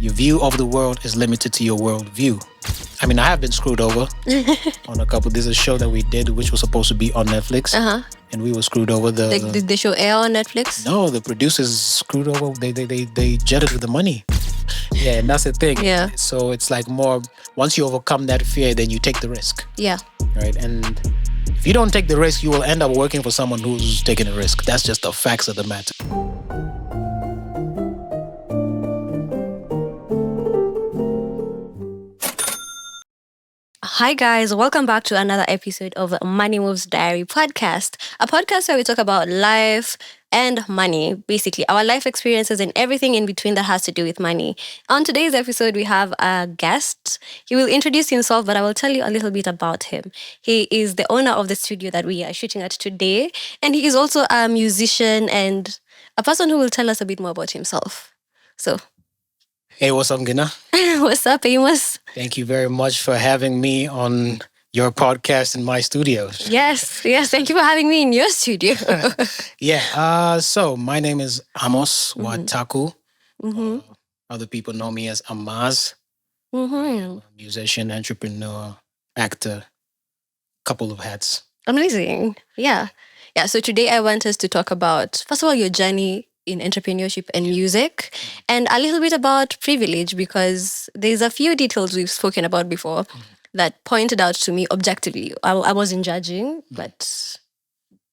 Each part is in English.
your view of the world is limited to your world view. I mean, I have been screwed over on a couple. There's a show that we did which was supposed to be on Netflix, and we were screwed over. Did the show air on Netflix? No, the producers screwed over. They jetted with the money. Yeah, and that's the thing. Yeah. So it's like more, once you overcome that fear, then you take the risk. Yeah. Right? And if you don't take the risk, you will end up working for someone who's taking a risk. That's just the facts of the matter. Hi guys, welcome back to another episode of Money Moves Diary podcast, a podcast where we talk about life and money, basically our life experiences and everything in between that has to do with money. On today's episode, we have a guest. He will introduce himself, but I will tell you a little bit about him. He is the owner of the studio that we are shooting at today, and he is also a musician and a person who will tell us a bit more about himself. So, hey, what's up, Ngina? What's up, Amos? Thank you very much for having me on your podcast in my studios. Yes. Thank you for having me in your studio. Yeah. So my name is Amos Wataku. Other people know me as Amaz. I'm a musician, entrepreneur, actor, couple of hats. Amazing. Yeah. So today I want us to talk about, first of all, your journey in entrepreneurship and music, and a little bit about privilege, because there's a few details we've spoken about before that pointed out to me objectively. I wasn't judging, but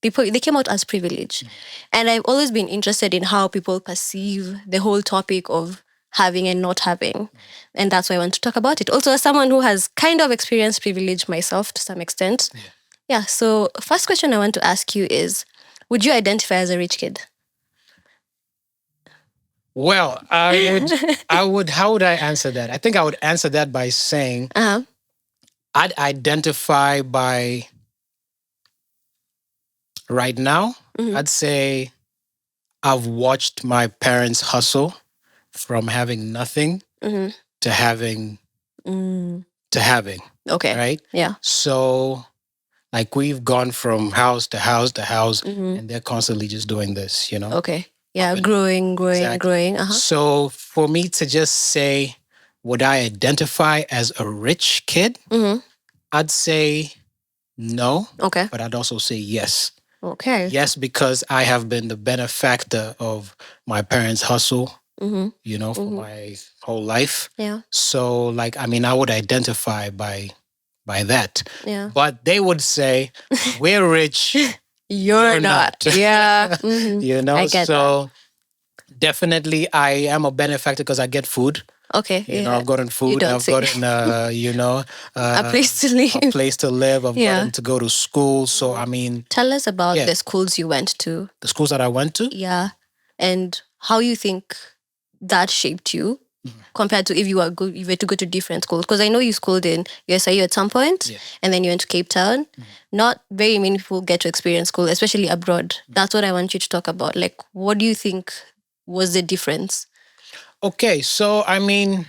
they came out as privilege. And I've always been interested in how people perceive the whole topic of having and not having. And that's why I want to talk about it. Also, as someone who has kind of experienced privilege myself to some extent. Yeah. So first question I want to ask you is, would you identify as a rich kid? Well, I would. How would I answer that? I think I would answer that by saying I'd identify by right now. I'd say I've watched my parents hustle from having nothing to having Okay. Right? Yeah. So, like, we've gone from house to house to house, and they're constantly just doing this, you know? Okay. Yeah, growing. So for me to just say, would I identify as a rich kid? I'd say no. Okay. But I'd also say yes. Okay. Yes, because I have been the benefactor of my parents' hustle, for my whole life. Yeah. So, like, I mean, I would identify by that. Yeah. But they would say, we're rich. You're not. Yeah. I get so that. Definitely I am a benefactor because I get food. Okay. I've gotten food. I've gotten, a place to live. A place to live. I've gotten to go to school. So, I mean. Tell us about the schools you went to. The schools that I went to? Yeah. And how you think that shaped you compared to if you were to go to different schools. Because I know you schooled in USIU at some point, and then you went to Cape Town. Not very many people get to experience school, especially abroad. That's what I want you to talk about. Like, what do you think was the difference? Okay, so I mean,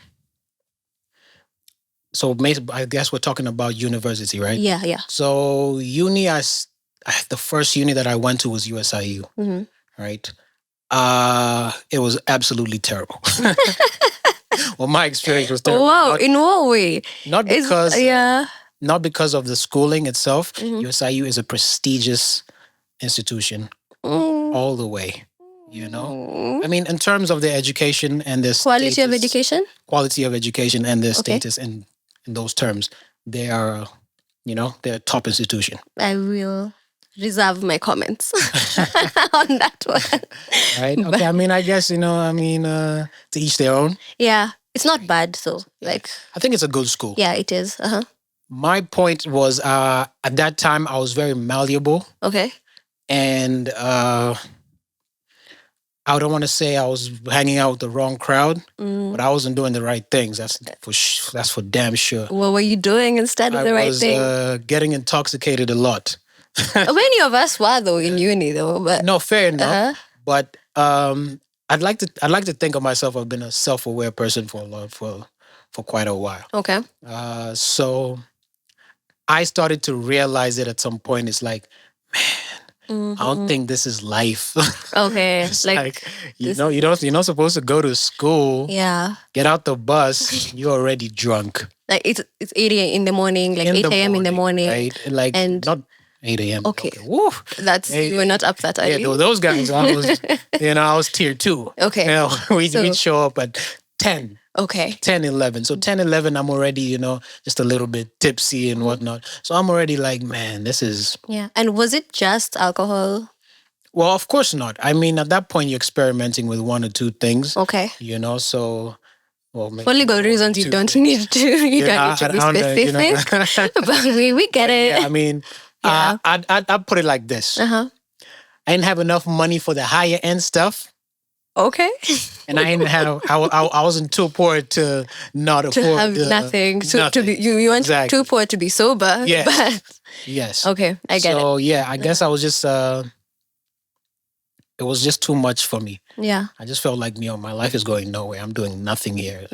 I guess we're talking about university, right? Yeah. So uni, the first uni that I went to was USIU, right? It was absolutely terrible. Well, my experience was terrible. Wow, in what way? Not because of the schooling itself. USIU is a prestigious institution all the way. I mean, in terms of the education and the quality of education and the status in those terms, they are, they're a top institution. I will reserve my comments on that one. Right? Okay. I mean, I guess, to each their own. Yeah. It's not bad, so I think it's a good school. Yeah, it is. My point was, at that time, I was very malleable. Okay. And I don't want to say I was hanging out with the wrong crowd, but I wasn't doing the right things. That's for damn sure. What were you doing instead of the right thing? I was getting intoxicated a lot. Many of us were though in uni though, but no, fair enough. But I'd like to think of myself as being a self-aware person for quite a while. Okay. So I started to realize it at some point. It's like, man, I don't think this is life. Okay. It's Like, like, you're not supposed to go to school, yeah. get out the bus, you're already drunk. Like it's 8 a.m. in the morning, like In 8 the a.m. in the morning. right? Like, And not 8 a.m. okay. Woo. That's you were not up that Yeah, early. those guys, I was tier 2. Okay. We'd show up at 10. Okay. 10, 11. So 10, 11, I'm already, just a little bit tipsy and whatnot. So I'm already like, man, this is... Yeah. And was it just alcohol? Well, of course not. I mean, at that point, you're experimenting with one or two things. Okay. So... Well, for legal reasons, you don't need to. You don't need to be specific. But we get it. Yeah, I mean, I'd put it like this. Uh-huh. I didn't have enough money for the higher end stuff. Okay. And I didn't have. I wasn't too poor to not afford to have nothing. So to be you weren't too poor to be sober. Yes. But yes. Okay, I get it. So yeah, I guess I was just. It was just too much for me. Yeah. I just felt like, my life is going nowhere. I'm doing nothing here.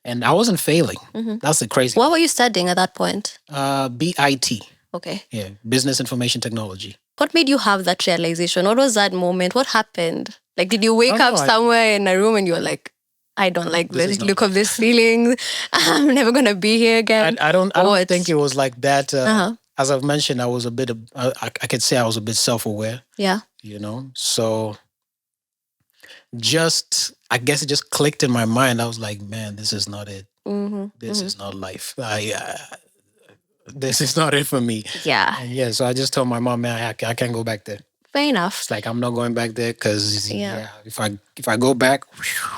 And I wasn't failing. That's the crazy. What were you studying at that point? BIT. Okay. Yeah, Business Information Technology. What made you have that realization? What was that moment? What happened? Like, did you wake up somewhere in a room and you were like, I don't like the look of this feeling. I'm never going to be here again. I don't think it was like that. As I've mentioned, I was a bit, I could say I was a bit self-aware. Yeah. So I guess it just clicked in my mind. I was like, man, this is not it. This is not life. This is not it for me. Yeah. And so I just told my mom, man, I can't go back there. Fair enough. It's like, I'm not going back there because if I go back. Whew.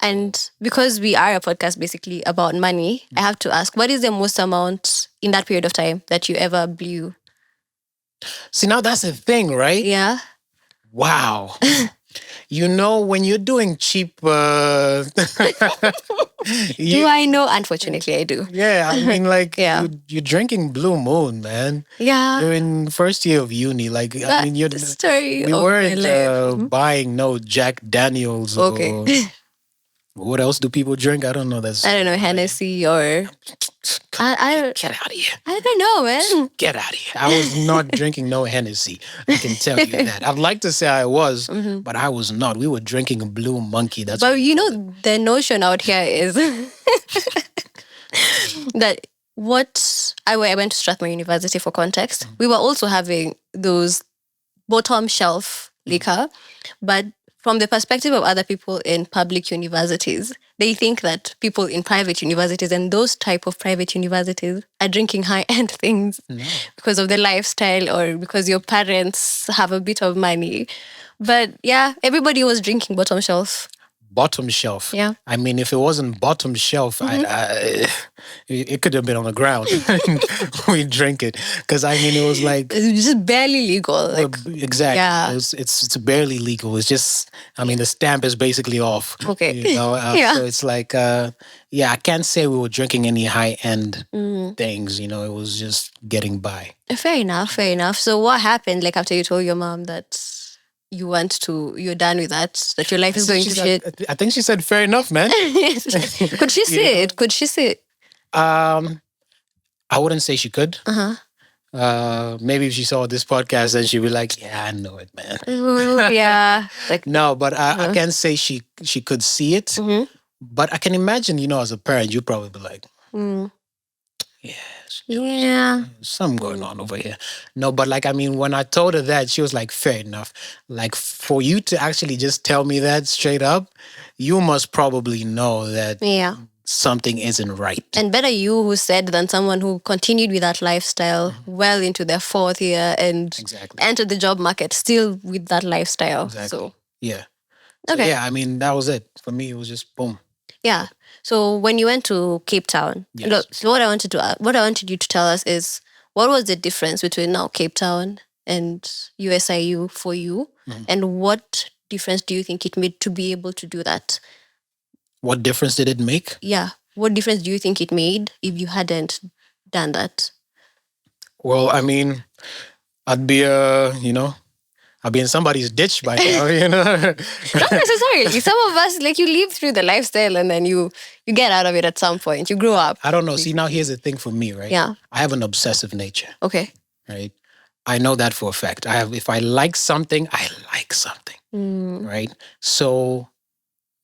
And because we are a podcast basically about money, I have to ask, what is the most amount in that period of time that you ever blew? See, now that's the thing, right? Yeah. Wow. When you're doing cheap... Do I know? Unfortunately, I do. Yeah, I mean, like, you're drinking Blue Moon, man. Yeah. You're in first year of uni. Like, I mean, we weren't buying no Jack Daniels or... What else do people drink? I don't know. I don't know, Hennessy or... Get out of here. I don't know, man. Get out of here. I was not drinking no Hennessy. I can tell you that. I'd like to say I was, but I was not. We were drinking a Blue Monkey. But the notion out here is that I went to Strathmore University for context. We were also having those bottom shelf liquor, but from the perspective of other people in public universities, they think that people in private universities and those type of private universities are drinking high-end things because of the lifestyle or because your parents have a bit of money. But yeah, everybody was drinking bottom shelf. Bottom shelf. Yeah. I mean, if it wasn't bottom shelf, it could have been on the ground. We drink it because I mean it was like it's just barely legal. Exactly. Yeah. It's barely legal. It's just the stamp is basically off. Okay. So it's like I can't say we were drinking any high end things. It was just getting by. Fair enough. So what happened? Like after you told your mom that you're done with that your life is going to shit. I think she said, fair enough, man. Could she say it? Could she say it? I wouldn't say she could. Maybe if she saw this podcast, then she'd be like, yeah, I know it, man. Yeah. No, but I can't say she could see it. But I can imagine, as a parent, you'd probably be like, yeah, something going on over here. No, but when I told her that, she was like, fair enough. Like, for you to actually just tell me that straight up, you must probably know that something isn't right. And better you who said than someone who continued with that lifestyle well into their fourth year and entered the job market still with that lifestyle. Exactly. So yeah. Okay. So, yeah, that was it. For me, it was just boom. Yeah. So when you went to Cape Town, so what I wanted you to tell us is what was the difference between now Cape Town and USIU for you, and what difference do you think it made to be able to do that? What difference did it make? Yeah. What difference do you think it made if you hadn't done that? Well, I'd be I'd be in somebody's ditch by now, Not necessarily. Some of us, you live through the lifestyle and then you get out of it at some point. You grow up. I don't know. See, now here's the thing for me, right? Yeah. I have an obsessive nature. Okay. Right? I know that for a fact. If I like something, I like something, right? So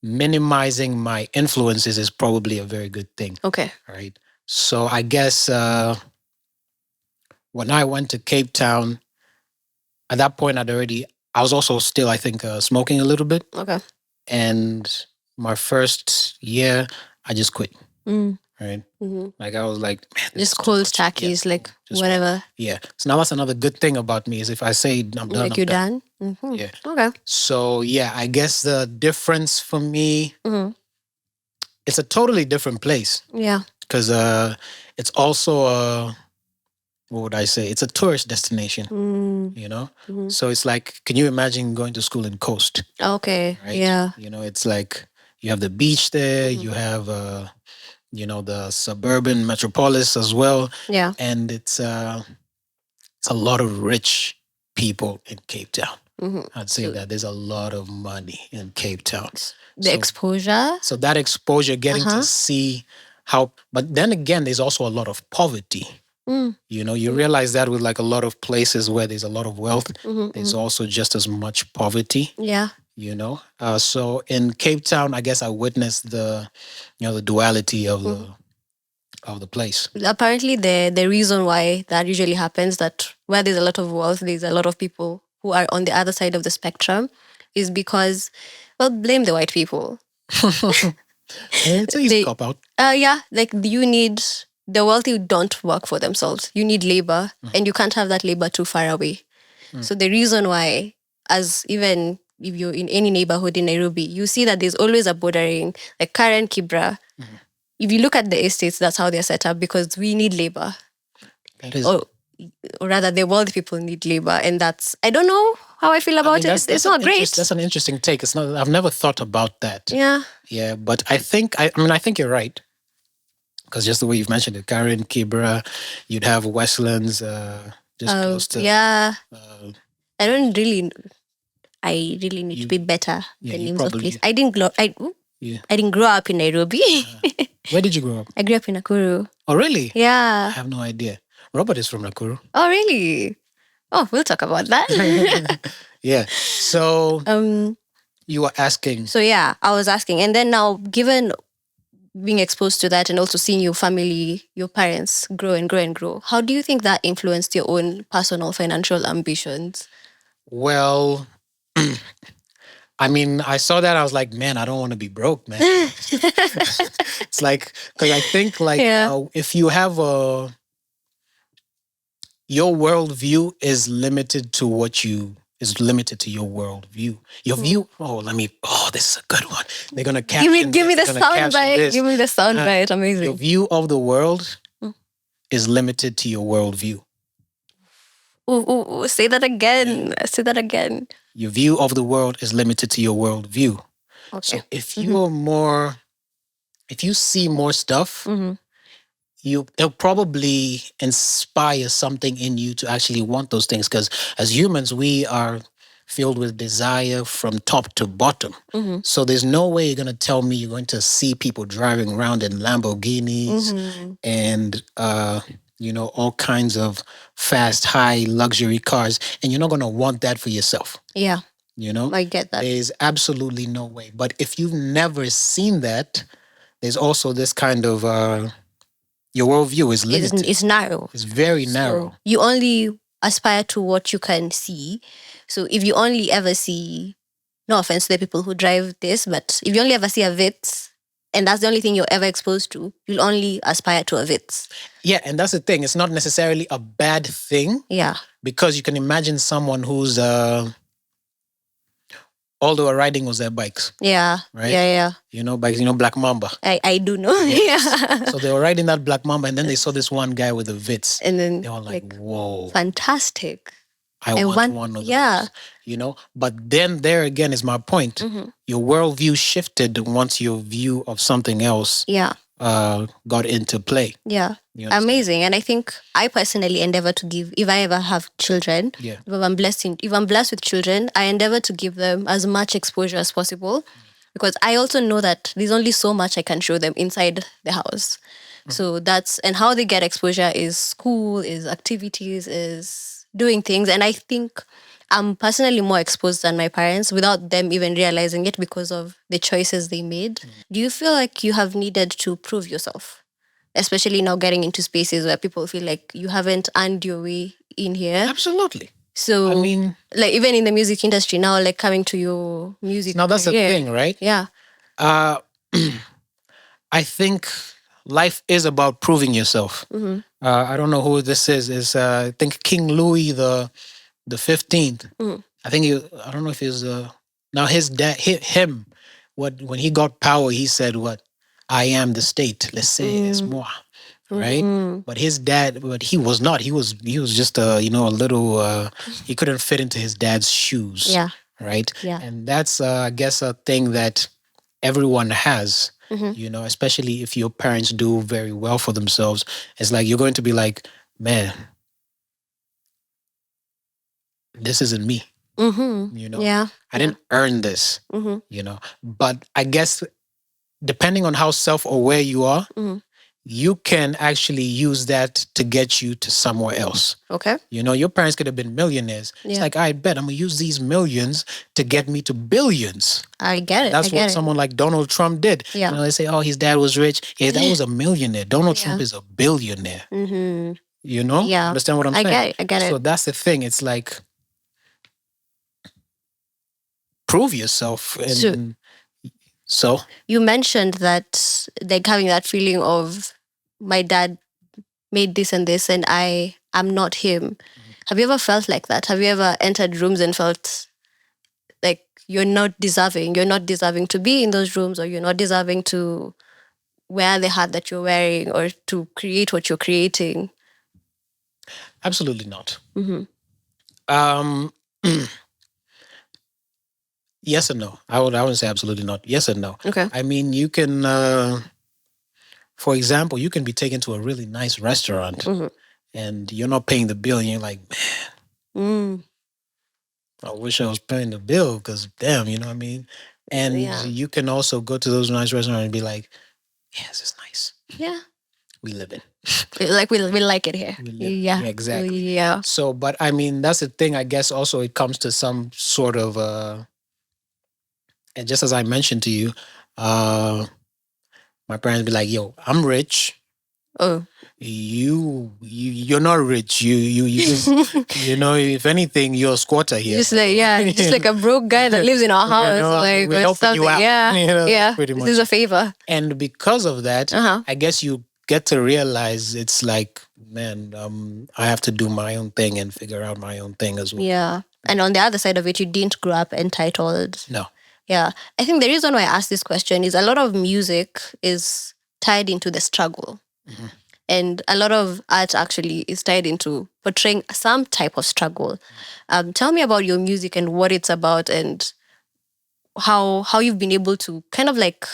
minimizing my influences is probably a very good thing. Okay. Right. So I guess when I went to Cape Town, at that point I was also still, I think, smoking a little bit. Okay. And my first year, I just quit. Right. Like I was like, man, this Just is too cold much. stackies, Yeah, like just whatever. Yeah. So now that's another good thing about me is if I say I'm done, Like I'm you're done. done? Yeah. Okay. So yeah, I guess the difference for me, it's a totally different place. Yeah. Because it's also what would I say? It's a tourist destination. You know, so it's like, can you imagine going to school in Coast? Okay. Right. Yeah. You know, it's like you have the beach there. You have the suburban metropolis as well. Yeah. And it's a lot of rich people in Cape Town. I'd say that there's a lot of money in Cape Town. The exposure. So that exposure, getting to see how, but then again, there's also a lot of poverty. You know, you realize that with like a lot of places where there's a lot of wealth, there's also just as much poverty. Yeah. You know, so in Cape Town, I guess I witnessed the duality of the place. Apparently, the reason why that usually happens, that where there's a lot of wealth, there's a lot of people who are on the other side of the spectrum, is because, well, blame the white people. It's an easy cop out. Yeah, like you need, the wealthy don't work for themselves. You need labor, and you can't have that labor too far away. So the reason why, as even if you're in any neighborhood in Nairobi, you see that there's always a bordering, like Karen, Kibra. If you look at the estates, that's how they're set up, because we need labor. That is, or rather, the wealthy people need labor, and that's, I don't know how I feel about it. It's not great. That's an interesting take. It's not. I've never thought about that. Yeah. Yeah, but I think I think you're right. Because just the way you've mentioned it, Karen, Kibra, you'd have Westlands just close to. Yeah. I really need to be better than names of places. I didn't grow up in Nairobi. Where did you grow up? I grew up in Nakuru. Oh, really? Yeah. I have no idea. Robert is from Nakuru. Oh, really? Oh, we'll talk about that. Yeah. So you were asking. So yeah, I was asking. And then now, given being exposed to that and also seeing your family, your parents grow and grow and grow, how do you think that influenced your own personal financial ambitions? Well, I mean, I saw that. I was like, man, I don't want to be broke, man. It's like, because I think like if you have your worldview is limited to your worldview. Your view, this is a good one. They're going to caption Give me the sound bite. Give me the sound bite. Amazing. Your view of the world is limited to your worldview. Say that again. Say that again. Your view of the world is limited to your worldview. Okay. So if you see more stuff, it'll probably inspire something in you to actually want those things. Because as humans, we are filled with desire from top to bottom. So there's no way you're going to tell me you're going to see people driving around in Lamborghinis and all kinds of fast, high luxury cars, and you're not going to want that for yourself. Yeah. I get that. There's absolutely no way. But if you've never seen that, there's also this kind of your worldview is limited. It's narrow. It's very narrow. So you only aspire to what you can see. So if you only ever see, no offense to the people who drive this, but if you only ever see a Vitz, and that's the only thing you're ever exposed to, you'll only aspire to a Vitz. Yeah, and that's the thing. It's not necessarily a bad thing. Yeah. Because you can imagine someone who's all they were riding was their bikes. Yeah. Right? Yeah. Bikes, Black Mamba. I do know. Yeah. So they were riding that Black Mamba, and then they saw this one guy with a Vitz. And then they were like, whoa. Fantastic. I want one of those. Yeah. But then there again is my point. Your worldview shifted once your view of something else got into play. Yeah. Amazing. And I think I personally endeavor to give, if I ever have children, if I'm blessed with children, I endeavor to give them as much exposure as possible, because I also know that there's only so much I can show them inside the house. So and how they get exposure is school, is activities, is doing things. And I think I'm personally more exposed than my parents without them even realizing it because of the choices they made. Do you feel like you have needed to prove yourself? Especially now getting into spaces where people feel like you haven't earned your way in here. Absolutely. So, I mean, like even in the music industry now, like coming to your music. now that's the career. thing, right? Yeah. I think life is about proving yourself. I don't know who this is. It's I think King Louis the 15th. I think I don't know if he's now his dad him. When he got power, he said what? I am the state. Let's say it's moi, right? But his dad, but he was not. He was just a a little. He couldn't fit into his dad's shoes. Yeah. Right. Yeah. And that's I guess a thing that everyone has. Especially if your parents do very well for themselves, it's like you're going to be like, man, this isn't me. Yeah. I didn't earn this. But I guess depending on how self-aware you are, you can actually use that to get you to somewhere else. Okay. Your parents could have been millionaires. It's like, I bet I'm going to use these millions to get me to billions. I get it. That's what someone like Donald Trump did. Yeah. They say, oh, his dad was rich. Yeah, that was a millionaire. Donald Trump is a billionaire. Yeah. Understand what I'm saying? I get it. So that's the thing. It's like, prove yourself. And so you mentioned that, like, having that feeling of my dad made this and this and I am not him. Have you ever felt like that? Have you ever entered rooms and felt like you're not deserving to be in those rooms, or you're not deserving to wear the hat that you're wearing or to create what you're creating? Absolutely not. Yes and no. I wouldn't say absolutely not. Yes and no. Okay. I mean, you can, for example, you can be taken to a really nice restaurant and you're not paying the bill and you're like, man, I wish I was paying the bill because damn, you know what I mean? And you can also go to those nice restaurants and be like, yeah, this is nice. Yeah. We live in. Like we like it here. Yeah, exactly. Yeah. So, but I mean, that's the thing. I guess also it comes to some sort of, and just as I mentioned to you, my parents be like, "Yo, I'm rich. Oh, you're not rich. If anything, you're a squatter here. Just like just like a broke guy that lives in our house. Like we're helping you out. Yeah, pretty much. This is a favor. And because of that, I guess you get to realize it's like, man, I have to do my own thing and figure out my own thing as well. Yeah, and on the other side of it, you didn't grow up entitled. No. Yeah, I think the reason why I asked this question is a lot of music is tied into the struggle. And a lot of art actually is tied into portraying some type of struggle. Tell me about your music and what it's about and how you've been able to kind of like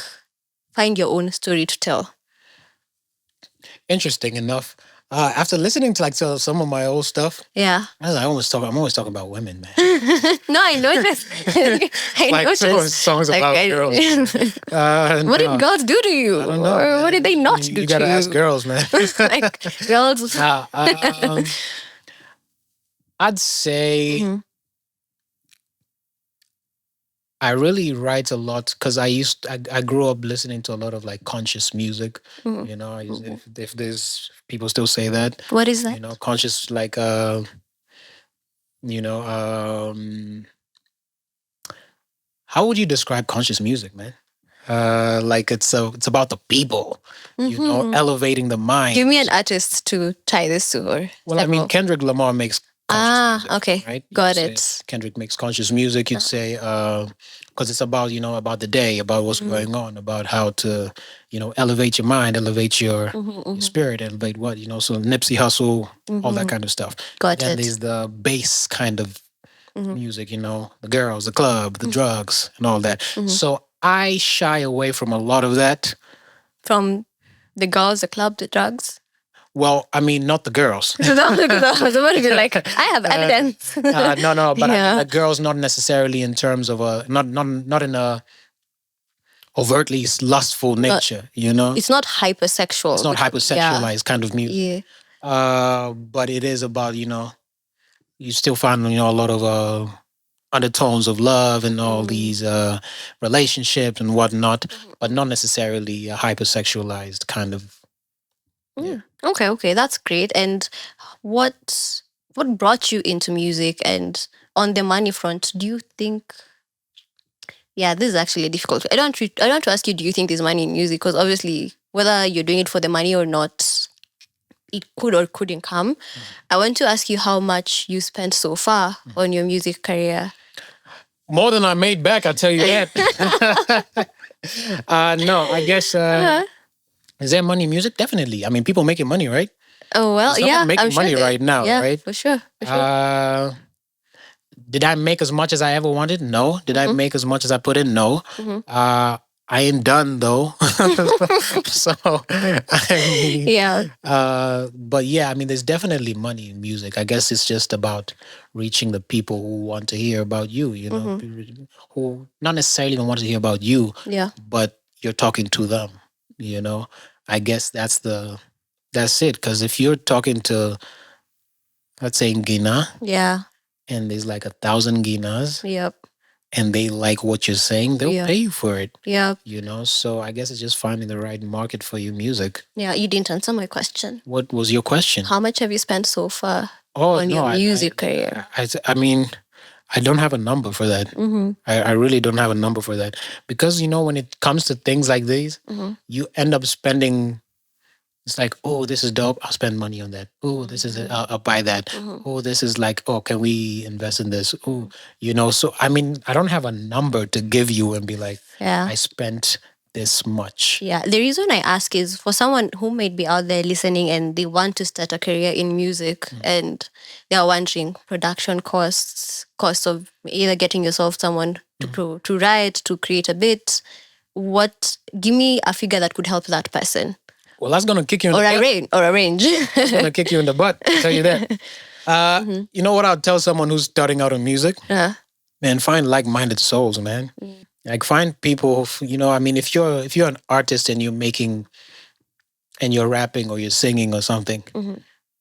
find your own story to tell. Interesting enough. After listening to some of my old stuff, I'm always talking about women, man. No, I noticed. I noticed songs about girls. What did girls do to you? I don't know. Or what did they not do to you? You gotta ask girls, man. Like girls. I'd say I really write a lot because I grew up listening to a lot of like conscious music. If there's people still say that. What is that? Conscious like how would you describe conscious music, man? Like it's about the people, elevating the mind. Give me an artist to tie this to. Or well, I mean, Kendrick Lamar makes conscious music, okay, right? Got it. Kendrick makes conscious music. You'd say because it's about about the day, about what's going on, about how to elevate your mind, elevate your spirit, elevate what So Nipsey Hussle, all that kind of stuff. Then there's the bass kind of music, the girls, the club, the drugs, and all that. So I shy away from a lot of that. From the girls, the club, the drugs? Well, I mean, not the girls. Not the girls. What if you're like, I have evidence? No, but the girls not necessarily in terms of not in a overtly lustful nature, It's not hypersexual. It's not hypersexualized kind of music. Yeah. But it is about, you still find a lot of undertones of love and all these relationships and whatnot, but not necessarily a hypersexualized kind of. Yeah. Okay, that's great. And what what brought you into music? And on the money front, do you think? Yeah, this is actually difficult. I don't want to ask you, do you think there's money in music? Because obviously, whether you're doing it for the money or not, it could or couldn't come. I want to ask you how much you spent so far on your music career. More than I made back, I tell you that. No, I guess is there money in music? Definitely. I mean, people making money, right? Oh well, Someone yeah, making I'm sure money right now, yeah, right? for sure, for sure. Did I make as much as I ever wanted? No. Did I make as much as I put in? No. I ain't done though. So I mean, Yeah. but yeah, I mean, there's definitely money in music. I guess it's just about reaching the people who want to hear about you. You know, who not necessarily even want to hear about you, Yeah. but you're talking to them. You know, I guess that's it. Because if you're talking to, let's say, Ngina, Yeah. and there's like 1,000 Nginas, Yep. and they like what you're saying, they'll Yeah. pay you for it. Yep. You know, so I guess it's just finding the right market for your music. Yeah. You didn't answer my question. What was your question? How much have you spent so far Oh on no, your music career? I mean, I don't have a number for that. I really don't have a number for that because when it comes to things like these, you end up spending. It's like, oh, this is dope. I'll spend money on that. Oh, this is it. I'll buy that. Oh, this is like, oh, can we invest in this? Oh, So I mean, I don't have a number to give you and be like, Yeah. I spent this much. Yeah. The reason I ask is for someone who might be out there listening and they want to start a career in music and they are wondering production costs of either getting yourself someone to write, to create a bit. Give me a figure that could help that person. Well, that's gonna kick you in the butt. Or a range. That's gonna kick you in the butt. I'll tell you that. You know what I'll tell someone who's starting out in music? Man, find like-minded souls, man. Like find people. I mean, if you're an artist and you're rapping or you're singing or something,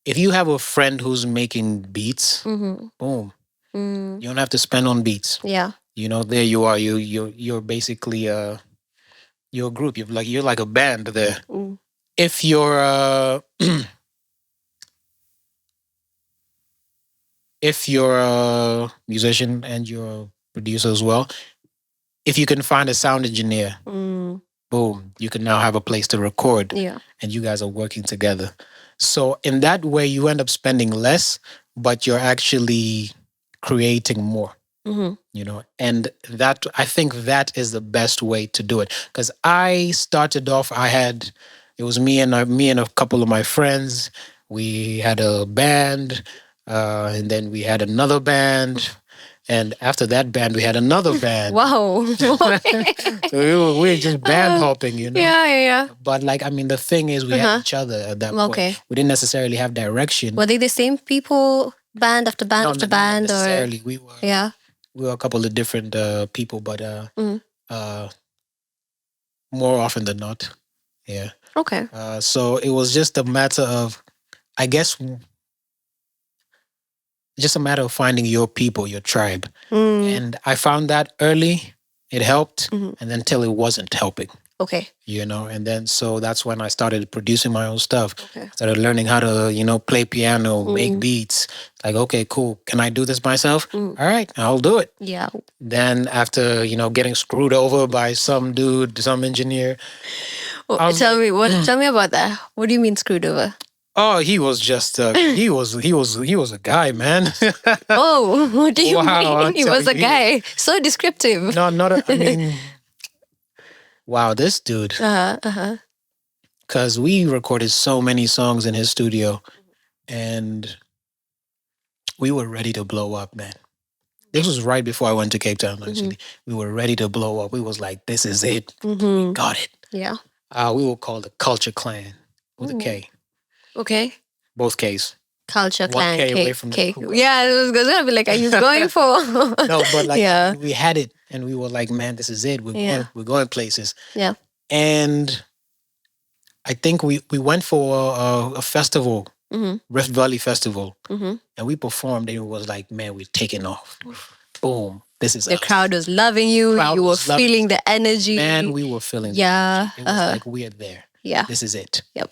if you have a friend who's making beats, boom, you don't have to spend on beats. Yeah. There you are. You're basically you're a group. You're like a band there. If you're if you're a musician and you're a producer as well, if you can find a sound engineer, boom, you can now have a place to record. Yeah. And you guys are working together. So in that way, you end up spending less, but you're actually creating more. And that, I think that is the best way to do it. Because I started off, it was me and a couple of my friends. We had a band, and then we had another band. And after that band, we had another band. Wow. So we were just band hopping, Yeah. But I mean, the thing is, we had each other at that point. We didn't necessarily have direction. Were they the same people, band after band after band? Not necessarily. Or We were. Yeah. We were a couple of different people, but more often than not, yeah. Okay. So it was just a matter of, I guess, just a matter of finding your people, your tribe. And I found that early. It helped, and then until it wasn't helping. Okay. And then so that's when I started producing my own stuff. Okay. Started learning how to, play piano, make beats. Like, okay, cool. Can I do this myself? All right, I'll do it. Yeah. Then after, getting screwed over by some dude, some engineer. Tell me about that. What do you mean screwed over? Oh, he was just he was a guy, man. Oh, what do you Wow, mean? He was a guy. So descriptive. No, I mean, wow, this dude. Because we recorded so many songs in his studio, and we were ready to blow up, man. This was right before I went to Cape Town, actually. We were ready to blow up. We was like, this is it. We got it. Yeah. We were called the Culture Clan with a K. Okay. Both K's. Culture One Clan. K away from K. the Yeah, I was gonna be like, are you going for? No, but yeah. we had it, and we were like, man, this is it. We're going places. Yeah. And I think we went for a festival Rift Valley Festival, and we performed. And it was like, man, we're taking off. Boom! This is The us. crowd was loving you. Crowd You were was loving feeling the energy. Man, we were feeling. Yeah. The energy. It was like we're there. Yeah. This is it. Yep.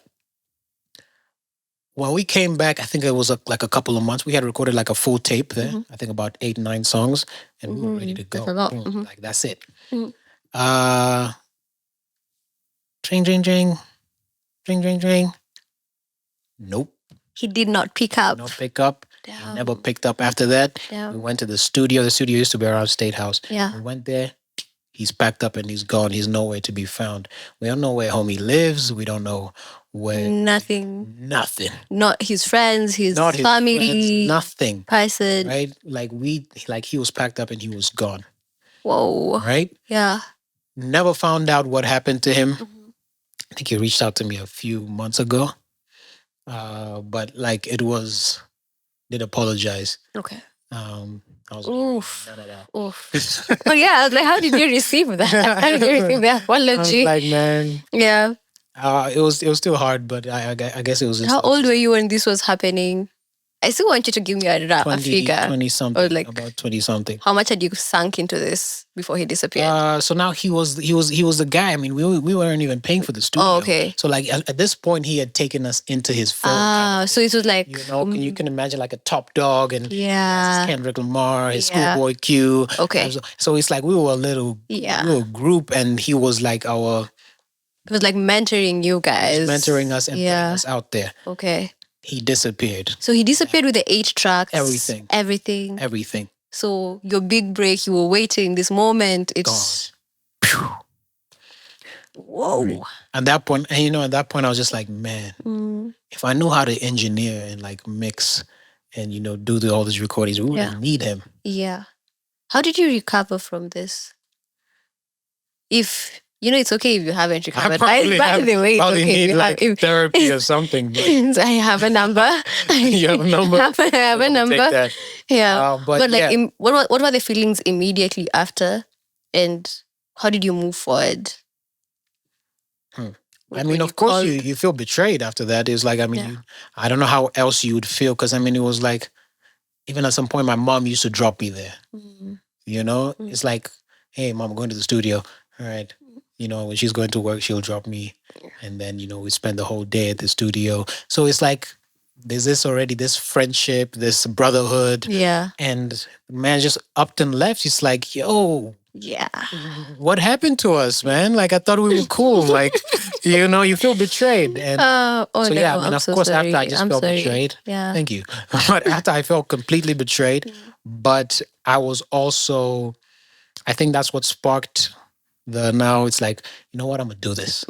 When we came back, I think it was like a couple of months. We had recorded like a full tape there. I think about 8, 9 songs, and we were ready to go. That's a lot. Like that's it. Dring, dring, dring, dring, dring, dring. Nope. He did not pick up. Not pick up. He never picked up after that. We went to the studio. The studio used to be around State House. Yeah. We went there. He's packed up and he's gone. He's nowhere to be found. We don't know where homie lives. We don't know where. Nothing. Not his friends, not his family. Friends, nothing. Person. Right? Like he was packed up and he was gone. Whoa. Right? Yeah. Never found out what happened to him. I think he reached out to me a few months ago. But like did apologize. Okay. I was Oof. like, none of that. Oof. Oh yeah, I was like, how did you receive that? How did you receive that? What I was legit? like, man. Yeah. It was still hard, but I guess it was. How old were you when this was happening? I still want you to give me a figure. 20 something. Or like about 20 something. How much had you sunk into this before he disappeared? So now he was the guy. I mean, we weren't even paying for the studio. Oh, okay. So like at this point, he had taken us into his phone. So it was like you can imagine like a Top Dog and Kendrick Lamar, his Schoolboy Q. Okay. So it's like we were a little group, and he was like It was like mentoring you guys, mentoring us and putting us out there. Okay. He disappeared. So he disappeared with the 8 tracks. Everything. So your big break, you were waiting this moment. It's gone. Whoa. At that point, I was just like, man, if I knew how to engineer and like mix and do all these recordings, we wouldn't need him. Yeah. How did you recover from this? If it's okay if you haven't recovered. By the way, it's okay. Need like therapy or something. So I have a number. You have a number? I have a number. Take that. Yeah. But like, what were the feelings immediately after? And how did you move forward? I mean, of course, you feel betrayed after that. It's like, I mean, I don't know how else you would feel, because I mean, it was like, even at some point, my mom used to drop me there. It's like, hey, mom, I'm going to the studio. All right. When she's going to work, she'll drop me. And then, we spend the whole day at the studio. So it's like, there's this friendship, this brotherhood. Yeah. And the man just upped and left. He's like, yo. Yeah. What happened to us, man? Like, I thought we were cool. Like, you feel betrayed. And of course, sorry. After I just felt betrayed. Yeah. Thank you. But after I felt completely betrayed, but I was also, I think that's what sparked now it's like, you know what, I'm going to do this.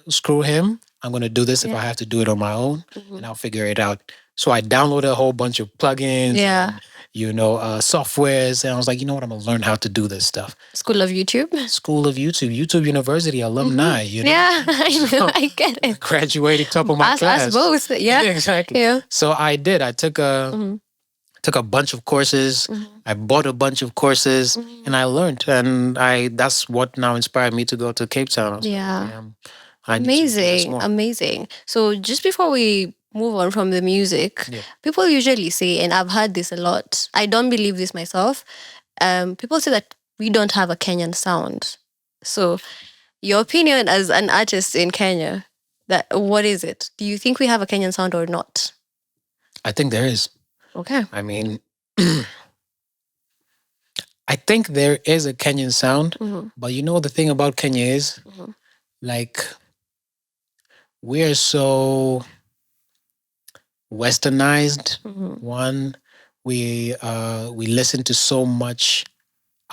Screw him. I'm going to do this if I have to do it on my own, and I'll figure it out. So I downloaded a whole bunch of plugins, and, softwares, and I was like, you know what, I'm going to learn how to do this stuff. School of YouTube, YouTube University alumni. Yeah, I know, I get it. Graduated top of my class. Us both, yeah, exactly. Yeah. So I did. I took a bunch of courses. I bought a bunch of courses, and I learned. And that's what now inspired me to go to Cape Town. Amazing. So just before we move on from the music, people usually say, and I've heard this a lot, I don't believe this myself, people say that we don't have a Kenyan sound. So your opinion as an artist in Kenya, what is it? Do you think we have a Kenyan sound or not? I think there is. Okay. I mean, I think there is a Kenyan sound, but the thing about Kenya is, like, we're so westernized. One, we listen to so much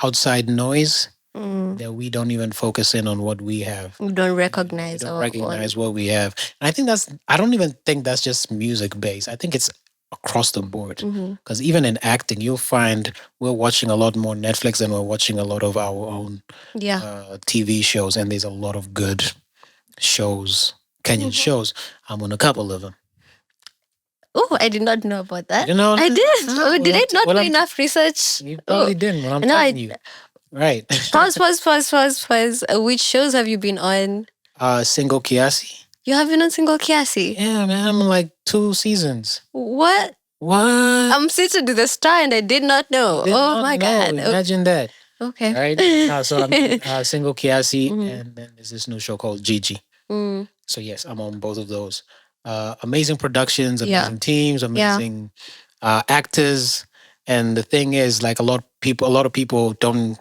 outside noise that we don't even focus in on what we have. We don't recognize what we have. And I don't even think that's just music based. I think it's across the board, because even in acting, you'll find we're watching a lot more Netflix than we're watching a lot of our own TV shows, and there's a lot of good shows, Kenyan shows. I'm on a couple of them. Oh, I did not know about that. You know, I did. Did I not do enough research? You probably didn't. Well, I'm telling you. Right. Pause. Which shows have you been on? Single Kiasi. You have been on Single Kiasi? Yeah, man, I'm like 2 seasons. What? What? I'm sitting to the star and I did not know. Did Oh not my know. God. Imagine that. Okay. Right? So I'm Single Kiasi, Mhm. and then there's this new show called Gigi. Mm. So yes, I'm on both of those. Amazing productions, Yeah. amazing teams, amazing actors. And the thing is, like a lot of people don't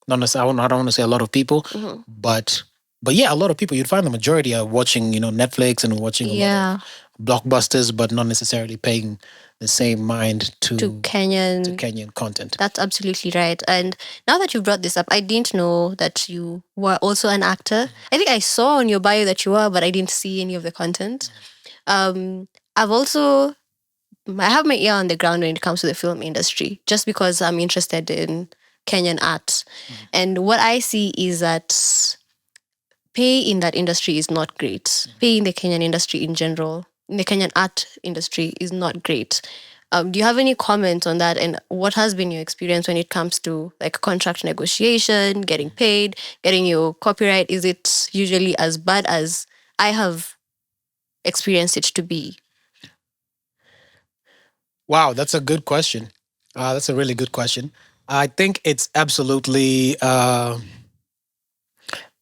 not necessarily. I don't want to say a lot of people, Mhm. but yeah, a lot of people. You'd find the majority are watching, Netflix and watching a lot of blockbusters, but not necessarily paying the same mind to Kenyan content. That's absolutely right. And now that you brought this up, I didn't know that you were also an actor. I think I saw on your bio that you were, but I didn't see any of the content. I've also I have my ear on the ground when it comes to the film industry, just because I'm interested in Kenyan art. And what I see is that pay in that industry is not great. Pay in the Kenyan industry in general, in the Kenyan art industry, is not great. Do you have any comment on that? And what has been your experience when it comes to like contract negotiation, getting paid, getting your copyright? Is it usually as bad as I have experienced it to be? Wow, that's a good question. That's a really good question. I think it's absolutely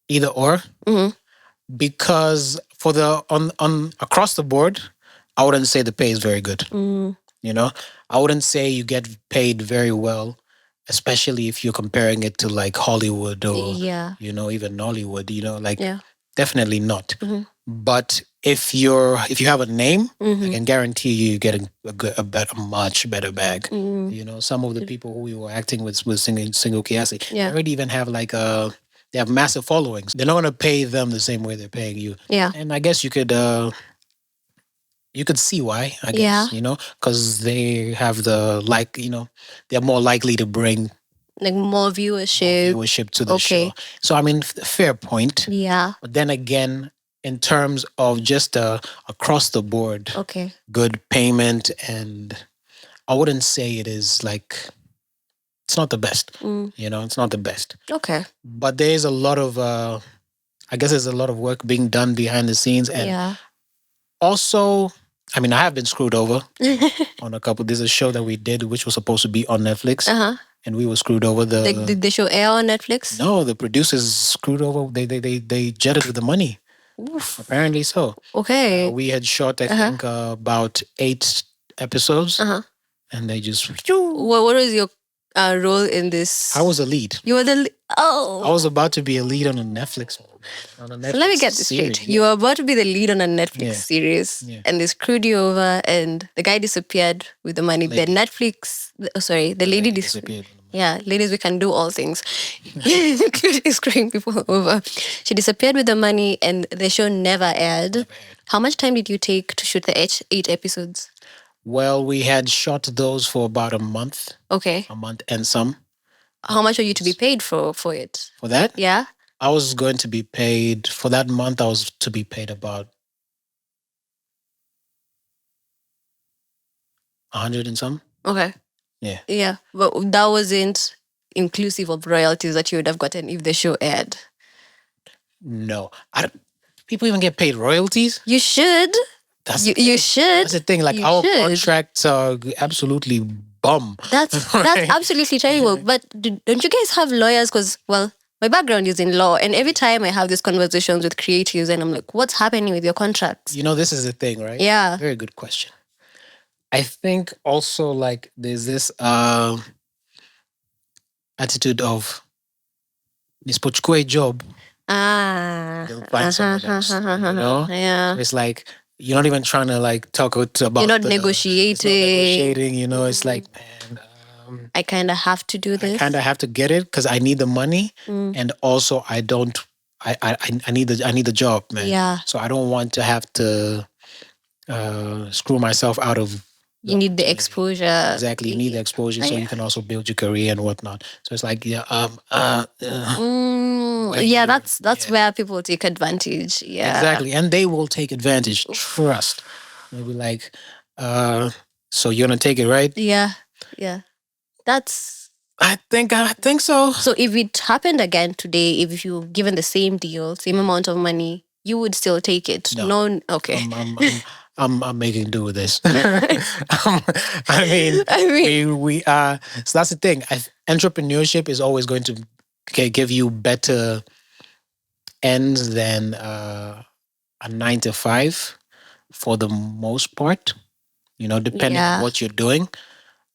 either or, because for the on across the board, I wouldn't say the pay is very good. I wouldn't say you get paid very well, especially if you're comparing it to like Hollywood or even Nollywood. Definitely not. But if you have a name, I can guarantee you you're getting a much better bag. Some of the people who we were acting with singing Single Kiasi, they already even have they have massive followings. They're not gonna pay them the same way they're paying you. And I guess you could see why, I guess, because they have they're more likely to bring like more viewership to the show. So, I mean, fair point. Yeah. But then again, in terms of just across the board, good payment, and I wouldn't say it is it's not the best. It's not the best. Okay. But there is a lot of, I guess there's a lot of work being done behind the scenes. And also, I mean, I have been screwed over on a couple. There's a show that we did which was supposed to be on Netflix, and we were screwed over. Did the show air on Netflix? No, the producers screwed over. They jetted with the money. Oof. Apparently so. Okay. We had shot, I think, about 8 episodes, and they just. What was your role in this? I was a lead. You were the lead. Oh. I was about to be a lead on a Netflix. So let me get this straight. You were about to be the lead on a Netflix series, and they screwed you over, and the guy disappeared with the money. The Netflix, the lady disappeared. Yeah, ladies, we can do all things, including screwing people over. She disappeared with the money, and the show never aired. How much time did you take to shoot the 8 episodes? Well, we had shot those for about a month. Okay. A month and some. How much are you to be paid for it? For that? Yeah. I was going to be paid for that month. I was to be paid about 100 and some. Okay. Yeah. Yeah, but that wasn't inclusive of royalties that you would have gotten if the show aired. No, people even get paid royalties. You should. You should. That's the thing. Like our contracts are absolutely bum. That's absolutely terrible. But don't you guys have lawyers? Because my background is in law, and every time I have these conversations with creatives, and I'm like, what's happening with your contracts? This is the thing, right? Yeah. Very good question. I think also there's this attitude of nispochukue job. They'll find someone else. Yeah. So it's like you're not even trying to talk about. You're not negotiating. It's like, man, I kind of have to do this. I kind of have to get it because I need the money, and also I don't. I need the job, man. Yeah. So I don't want to have to screw myself out of. You need the exposure. Exactly, you need the exposure so you can also build your career and whatnot. So it's like, that's where people take advantage. Yeah, exactly, and they will take advantage. Trust. They'll be like, so you're gonna take it, right? Yeah. I think so. So if it happened again today, if you're given the same deal, same amount of money, you would still take it. No. Okay. I'm making do with this. I mean, we so that's the thing. Entrepreneurship is always going to give you better ends than a 9 to 5 for the most part. Depending on what you're doing.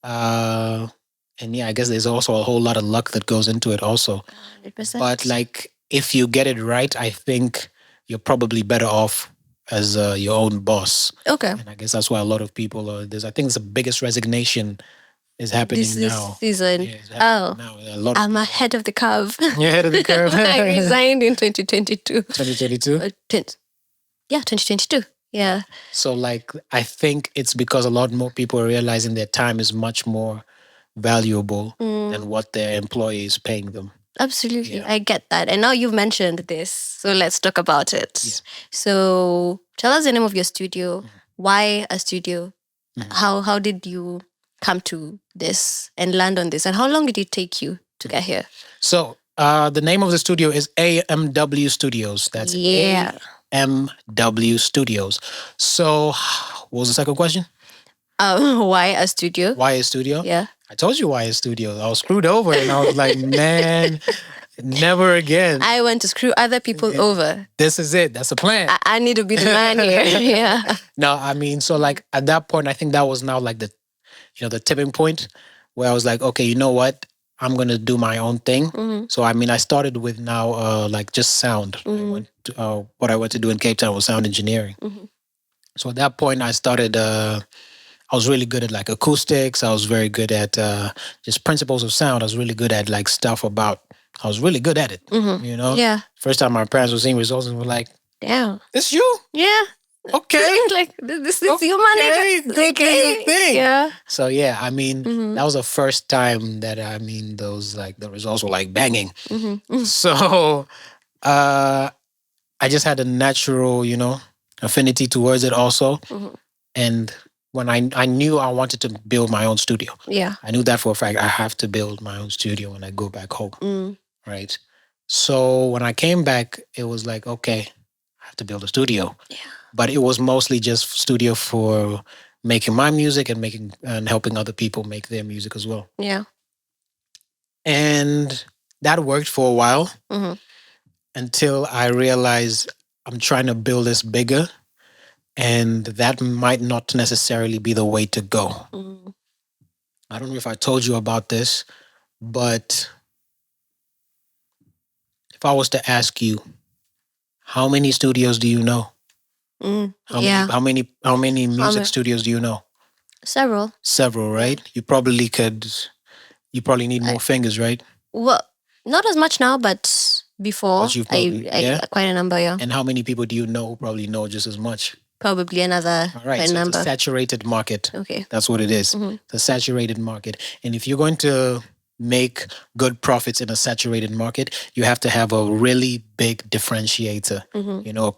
And yeah, I guess there's also a whole lot of luck that goes into it also. 100%. But like, if you get it right, I think you're probably better off as your own boss. Okay. And I guess that's why a lot of people are. I think it's the biggest resignation is happening this now. Season. Yeah, it's happening now. I'm ahead of the curve. You're ahead of the curve. I resigned in 2022. 2022? Yeah, 2022. Yeah. So like, I think it's because a lot more people are realizing their time is much more valuable than what their employee is paying them. Absolutely. Yeah. I get that. And now you've mentioned this, so let's talk about it. Yeah. So tell us the name of your studio. Why a studio? How did you come to this and land on this? And how long did it take you to get here? So the name of the studio is AMW Studios. That's AMW Studios. So what was the second question? Why a studio? Why a studio? Yeah. I told you why a studio. I was screwed over and I was like, man, never again. I want to screw other people over. This is it. That's the plan. I need to be the man here. Yeah. No, I mean, so like at that point, I think that was now like the tipping point where I was like, okay, you know what? I'm going to do my own thing. So, I mean, I started with now like just sound. What I went to do in Cape Town was sound engineering. So at that point, I started... I was really good at like acoustics. I was very good at just principles of sound. I was really good at like stuff about. I was really good at it. Yeah. First time my parents were seeing results and were like, "Damn, this you? Yeah. Okay. Like this is your money. Okay. Yeah. So yeah, I mean, that was the first time that those like the results were like banging. So I just had a natural, affinity towards it also, and when I knew I wanted to build my own studio. Yeah. I knew that for a fact. I have to build my own studio when I go back home. Right. So when I came back, it was like, okay, I have to build a studio. Yeah. But it was mostly just studio for making my music and helping other people make their music as well. Yeah. And that worked for a while until I realized I'm trying to build this bigger. And that might not necessarily be the way to go. I don't know if I told you about this, but if I was to ask you, how many studios do you know? How many music studios do you know? Several, right? You probably need more fingers, right? Well, not as much now, but before I quite a number, yeah. And how many people do you know who probably know just as much? Probably another number. It's a saturated market. Okay. That's what it is. It's a saturated market. And if you're going to make good profits in a saturated market, you have to have a really big differentiator, a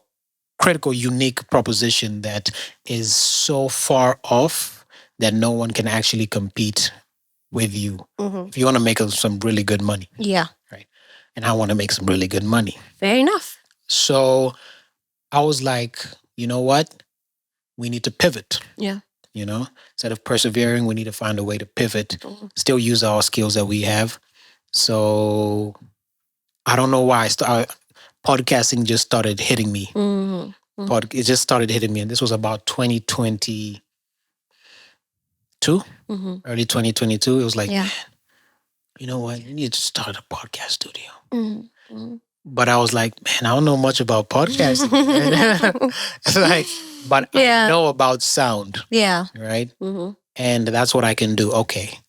critical, unique proposition that is so far off that no one can actually compete with you if you want to make some really good money. Yeah. Right. And I want to make some really good money. Fair enough. So I was like, you know what? We need to pivot. Yeah. Instead of persevering, we need to find a way to pivot, still use our skills that we have. So I don't know why podcasting just started hitting me. It just started hitting me. And this was about 2022, early 2022. It was like, man, you know what? You need to start a podcast studio. But I was like, man, I don't know much about podcasting. But I know about sound. Yeah. Right? And that's what I can do. Okay.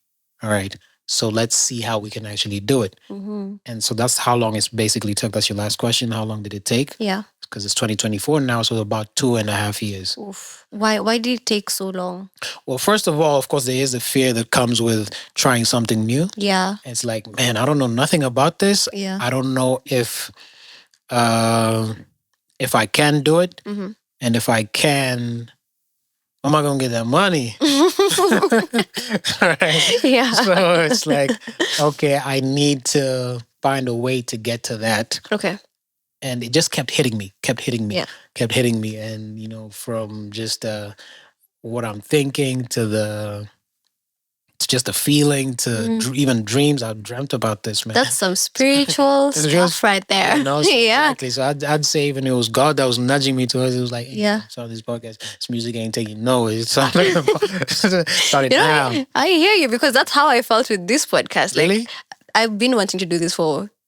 All right. So let's see how we can actually do it. And so that's how long it's basically took. That's your last question. How long did it take? Yeah. Because it's 2024 now, so about 2.5 years. Oof. Why did it take so long? Well, first of all, of course, there is a fear that comes with trying something new. Yeah. It's like, man, I don't know nothing about this. Yeah. I don't know if I can do it. And if I can, how am I going to get that money? Right? Yeah. So it's like, okay, I need to find a way to get to that. Okay. and it just kept hitting me, Yeah. kept hitting me. And, from just what I'm thinking to just the feeling to even dreams. I've dreamt about this, man. That's some spiritual It's stuff right there. Yeah. Exactly. So I'd say even it was God that was nudging me towards it. It was like, hey, Yeah. so this podcast, this music ain't taking no. It's started now. I hear you, because that's how I felt with this podcast. Like, Really? I've been wanting to do this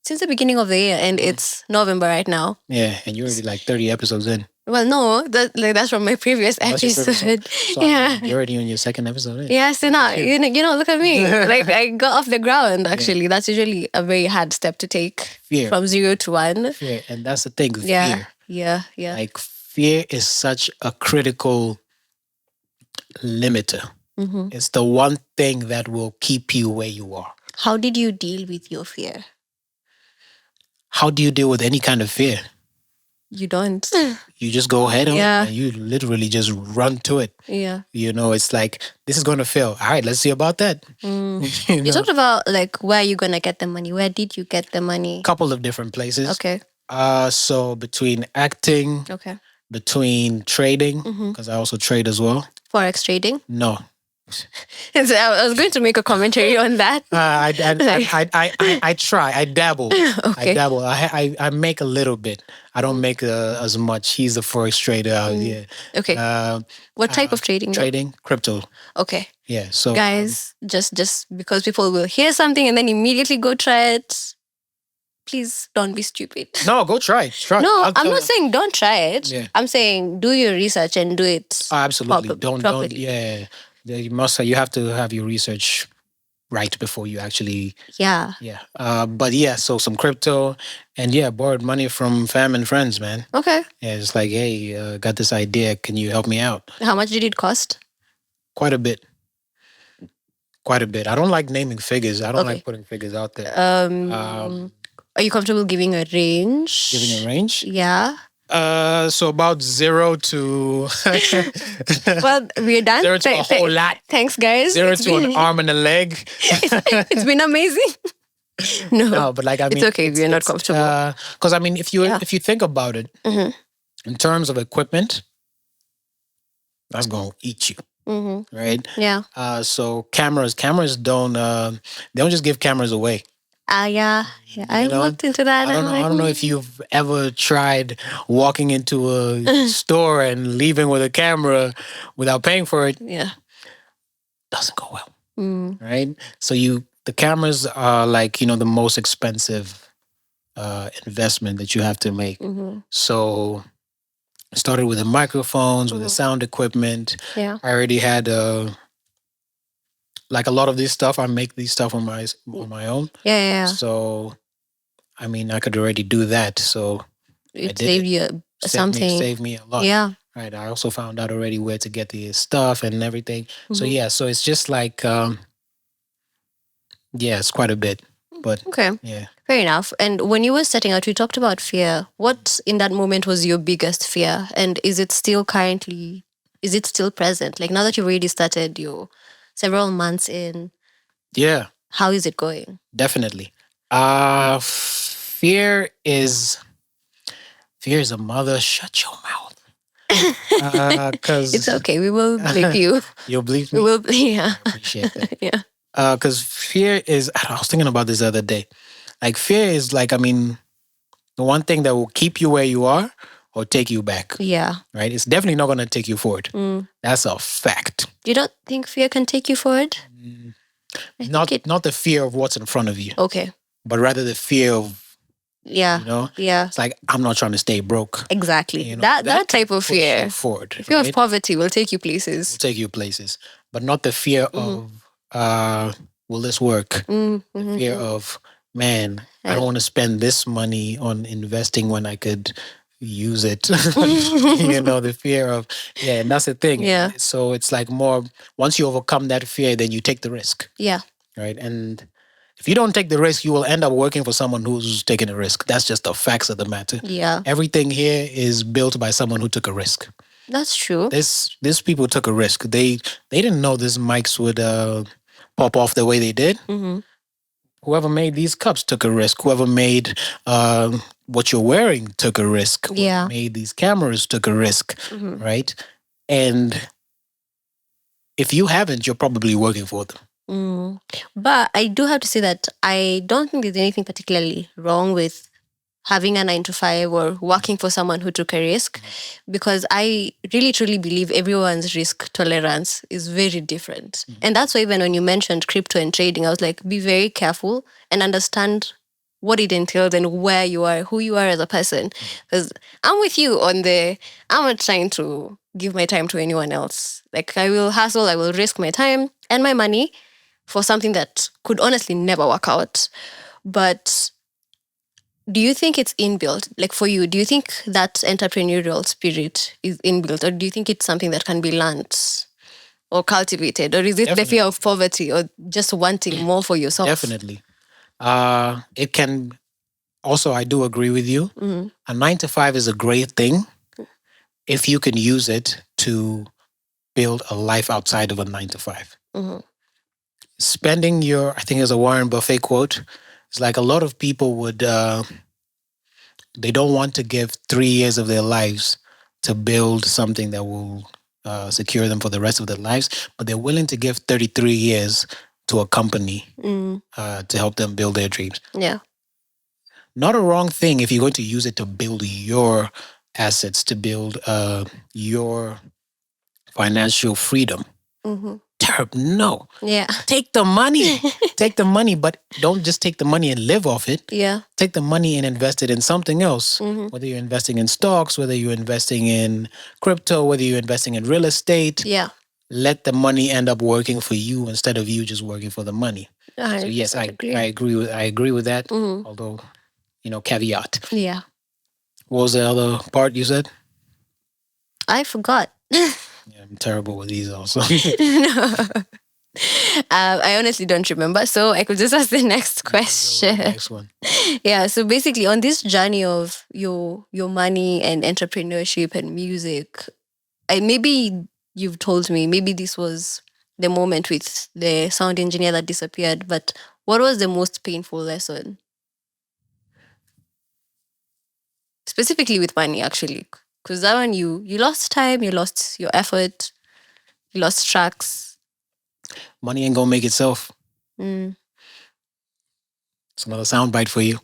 since the beginning of the year, and it's November right now. Yeah, and you're already like 30 episodes in. Well, no, that's from my previous episode. So Yeah. you're already on your second episode in. Yeah, so now, look at me. Like, I got off the ground, actually. That's usually a very hard step to take. Fear. From 0 to 1. Fear. And that's the thing, Yeah. fear. Yeah. Yeah. Like, fear is such a critical limiter. It's the one thing that will keep you where you are. How did you deal with your fear? How do you deal with any kind of fear? You don't. You just go ahead Yeah. and you literally just run to it. Yeah. It's like, this is going to fail. All right, let's see about that. You talked about, like, where you're going to get the money. Where did you get the money? Couple of different places. Okay. So between acting, Okay. between trading, because I also trade as well. Forex trading? No. So I was going to make a commentary on that. I try. I dabble. Okay. I dabble. I make a little bit. I don't make as much. He's a forex trader out here. Okay. What type of trading? Trading crypto. Okay. Yeah. So guys, just because people will hear something and then immediately go try it, please don't be stupid. No, go try it. Try. No, I'm not saying don't try it. Yeah. I'm saying do your research and do it. Absolutely. Don't. properly. Yeah. You have to have your research right before you actually. Yeah. Yeah. But yeah, so some crypto, and borrowed money from fam and friends, man. Okay. Yeah, it's like, hey, got this idea. Can you help me out? How much did it cost? Quite a bit. Quite a bit. I don't like naming figures. I don't Okay. like putting figures out there. Are you comfortable giving a range? Giving a range? Yeah. So about 0 to Well, we're done. 0 to a whole lot. Thanks, guys. 0 to an arm and a leg. It's been amazing. No, but like, I mean, it's okay if you're not comfortable. Because I mean, if you think about it, in terms of equipment, that's gonna eat you, right? Yeah. So cameras don't just give cameras away. Yeah. I looked into that. I don't know if you've ever tried walking into a store and leaving with a camera without paying for it. Yeah. Doesn't go well, right? So the cameras are like, the most expensive investment that you have to make. So I started with the microphones, with the sound equipment. Yeah. I already had like a lot of this stuff. I make these stuff on my own. Yeah. So I mean, I could already do that. So it saved you something. Saved me a lot. Yeah. Right. I also found out already where to get the stuff and everything. So so it's just like it's quite a bit. But okay. Yeah. Fair enough. And when you were setting out, we talked about fear. What in that moment was your biggest fear? And is it still present? Like, now that you've already started, you're several months in. Yeah. How is it going? Definitely. Fear is a mother. Shut your mouth. Cause it's okay. We will bleep you. You'll bleep me? We will. Yeah. I appreciate that. Yeah. Because fear is, I was thinking about this the other day. Like, fear is like, I mean, the one thing that will keep you where you are or take you back. Yeah. Right? It's definitely not going to take you forward. That's a fact. You don't think fear can take you forward? Not the fear of what's in front of you. Okay. But rather the fear of, Yeah. Yeah. It's like, I'm not trying to stay broke. Exactly. That type of fear. Forward. The fear of poverty will take you places. Will take you places. But not the fear of, will this work? The fear of, man, I don't want to spend this money on investing when I could use it. The fear of, and that's the thing. Yeah. So it's like more, once you overcome that fear, then you take the risk. Yeah. Right. And if you don't take the risk, you will end up working for someone who's taking a risk. That's just the facts of the matter. Yeah. Everything here is built by someone who took a risk. That's true. These people took a risk. They didn't know these mics would pop off the way they did. Whoever made these cups took a risk. Whoever made what you're wearing took a risk. Yeah. What made these cameras took a risk, right? And if you haven't, you're probably working for them. But I do have to say that I don't think there's anything particularly wrong with having a 9 to 5 or working for someone who took a risk, because I really truly believe everyone's risk tolerance is very different. And that's why even when you mentioned crypto and trading, I was like, be very careful and understand what it entails and where you are, who you are as a person. Because I'm with you on I'm not trying to give my time to anyone else. Like, I will hustle, I will risk my time and my money for something that could honestly never work out. But do you think it's inbuilt? Like, for you, do you think that entrepreneurial spirit is inbuilt, or do you think it's something that can be learned or cultivated, or is it the fear of poverty or just wanting more for yourself? Definitely. It can. Also, I do agree with you. A 9 to 5 is a great thing if you can use it to build a life outside of a 9 to 5. Spending I think there's a Warren Buffett quote. It's like a lot of people would, they don't want to give 3 years of their lives to build something that will secure them for the rest of their lives, but they're willing to give 33 years to a company to help them build their dreams. Yeah. Not a wrong thing if you're going to use it to build your assets, to build your financial freedom. No. Yeah. Take the money. Take the money, but don't just take the money and live off it. Yeah. Take the money and invest it in something else. Whether you're investing in stocks, whether you're investing in crypto, whether you're investing in real estate. Yeah. Let the money end up working for you instead of you just working for the money. So yes, I agree with that. Although, caveat. Yeah. What was the other part you said? I forgot. Yeah, I'm terrible with these also. I honestly don't remember, so I could just ask the next question. Next one. Yeah, so basically on this journey of your money and entrepreneurship and music, maybe you've told me, maybe this was the moment with the sound engineer that disappeared, but what was the most painful lesson? Specifically with money, actually. Because that one, you lost time, you lost your effort, you lost tracks. Money ain't gonna make itself. It's another soundbite for you.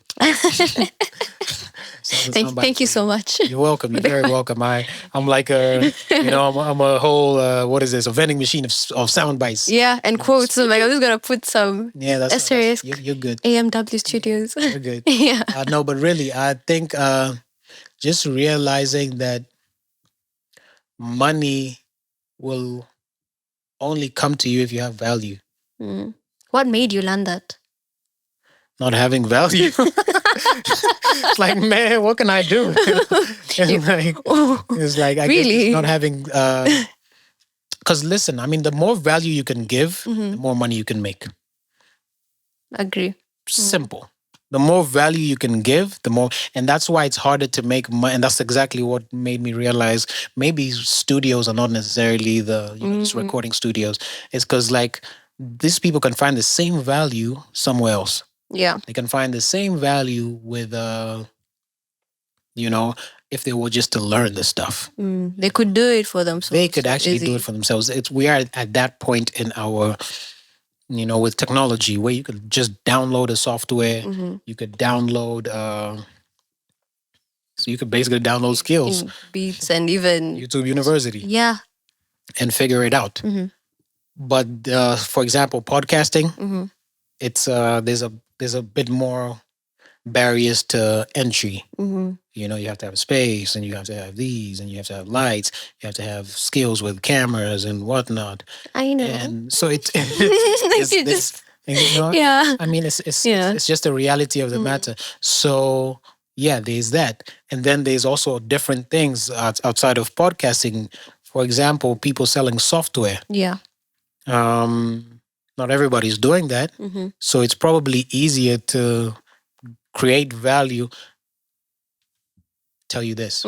Thank you so much. You're welcome. You're very welcome. I'm like I'm a whole what is this? A vending machine of sound bites. Yeah, and quotes. So like I'm just gonna put some. Yeah, that's asterisk. You're good. i.am.ngina Studios. You're good. Yeah. No, but really, I think just realizing that money will only come to you if you have value. What made you learn that? Not having value. It's like, man, what can I do? It's like I really? guess it's not having. Because listen, I mean, the more value you can give, the more money you can make. Agree. Simple. The more value you can give, the more, and that's why it's harder to make money. And that's exactly what made me realize maybe studios are not necessarily just recording studios. It's because like these people can find the same value somewhere else. Yeah. They can find the same value with, if they were just to learn the stuff. They could do it for themselves. They could actually do it for themselves. We are at that point in our, with technology where you could just download a software. You could download, so you could basically download skills. Beats and even YouTube University. Yeah. And figure it out. But for example, podcasting, it's there's a bit more barriers to entry. You have to have space, and you have to have these, and you have to have lights. You have to have skills with cameras and whatnot. I know. And so it's yeah. I mean, it's just the reality of the matter. So yeah, there's that, and then there's also different things outside of podcasting. For example, people selling software. Yeah. Not everybody's doing that. So it's probably easier to create value. Tell you this.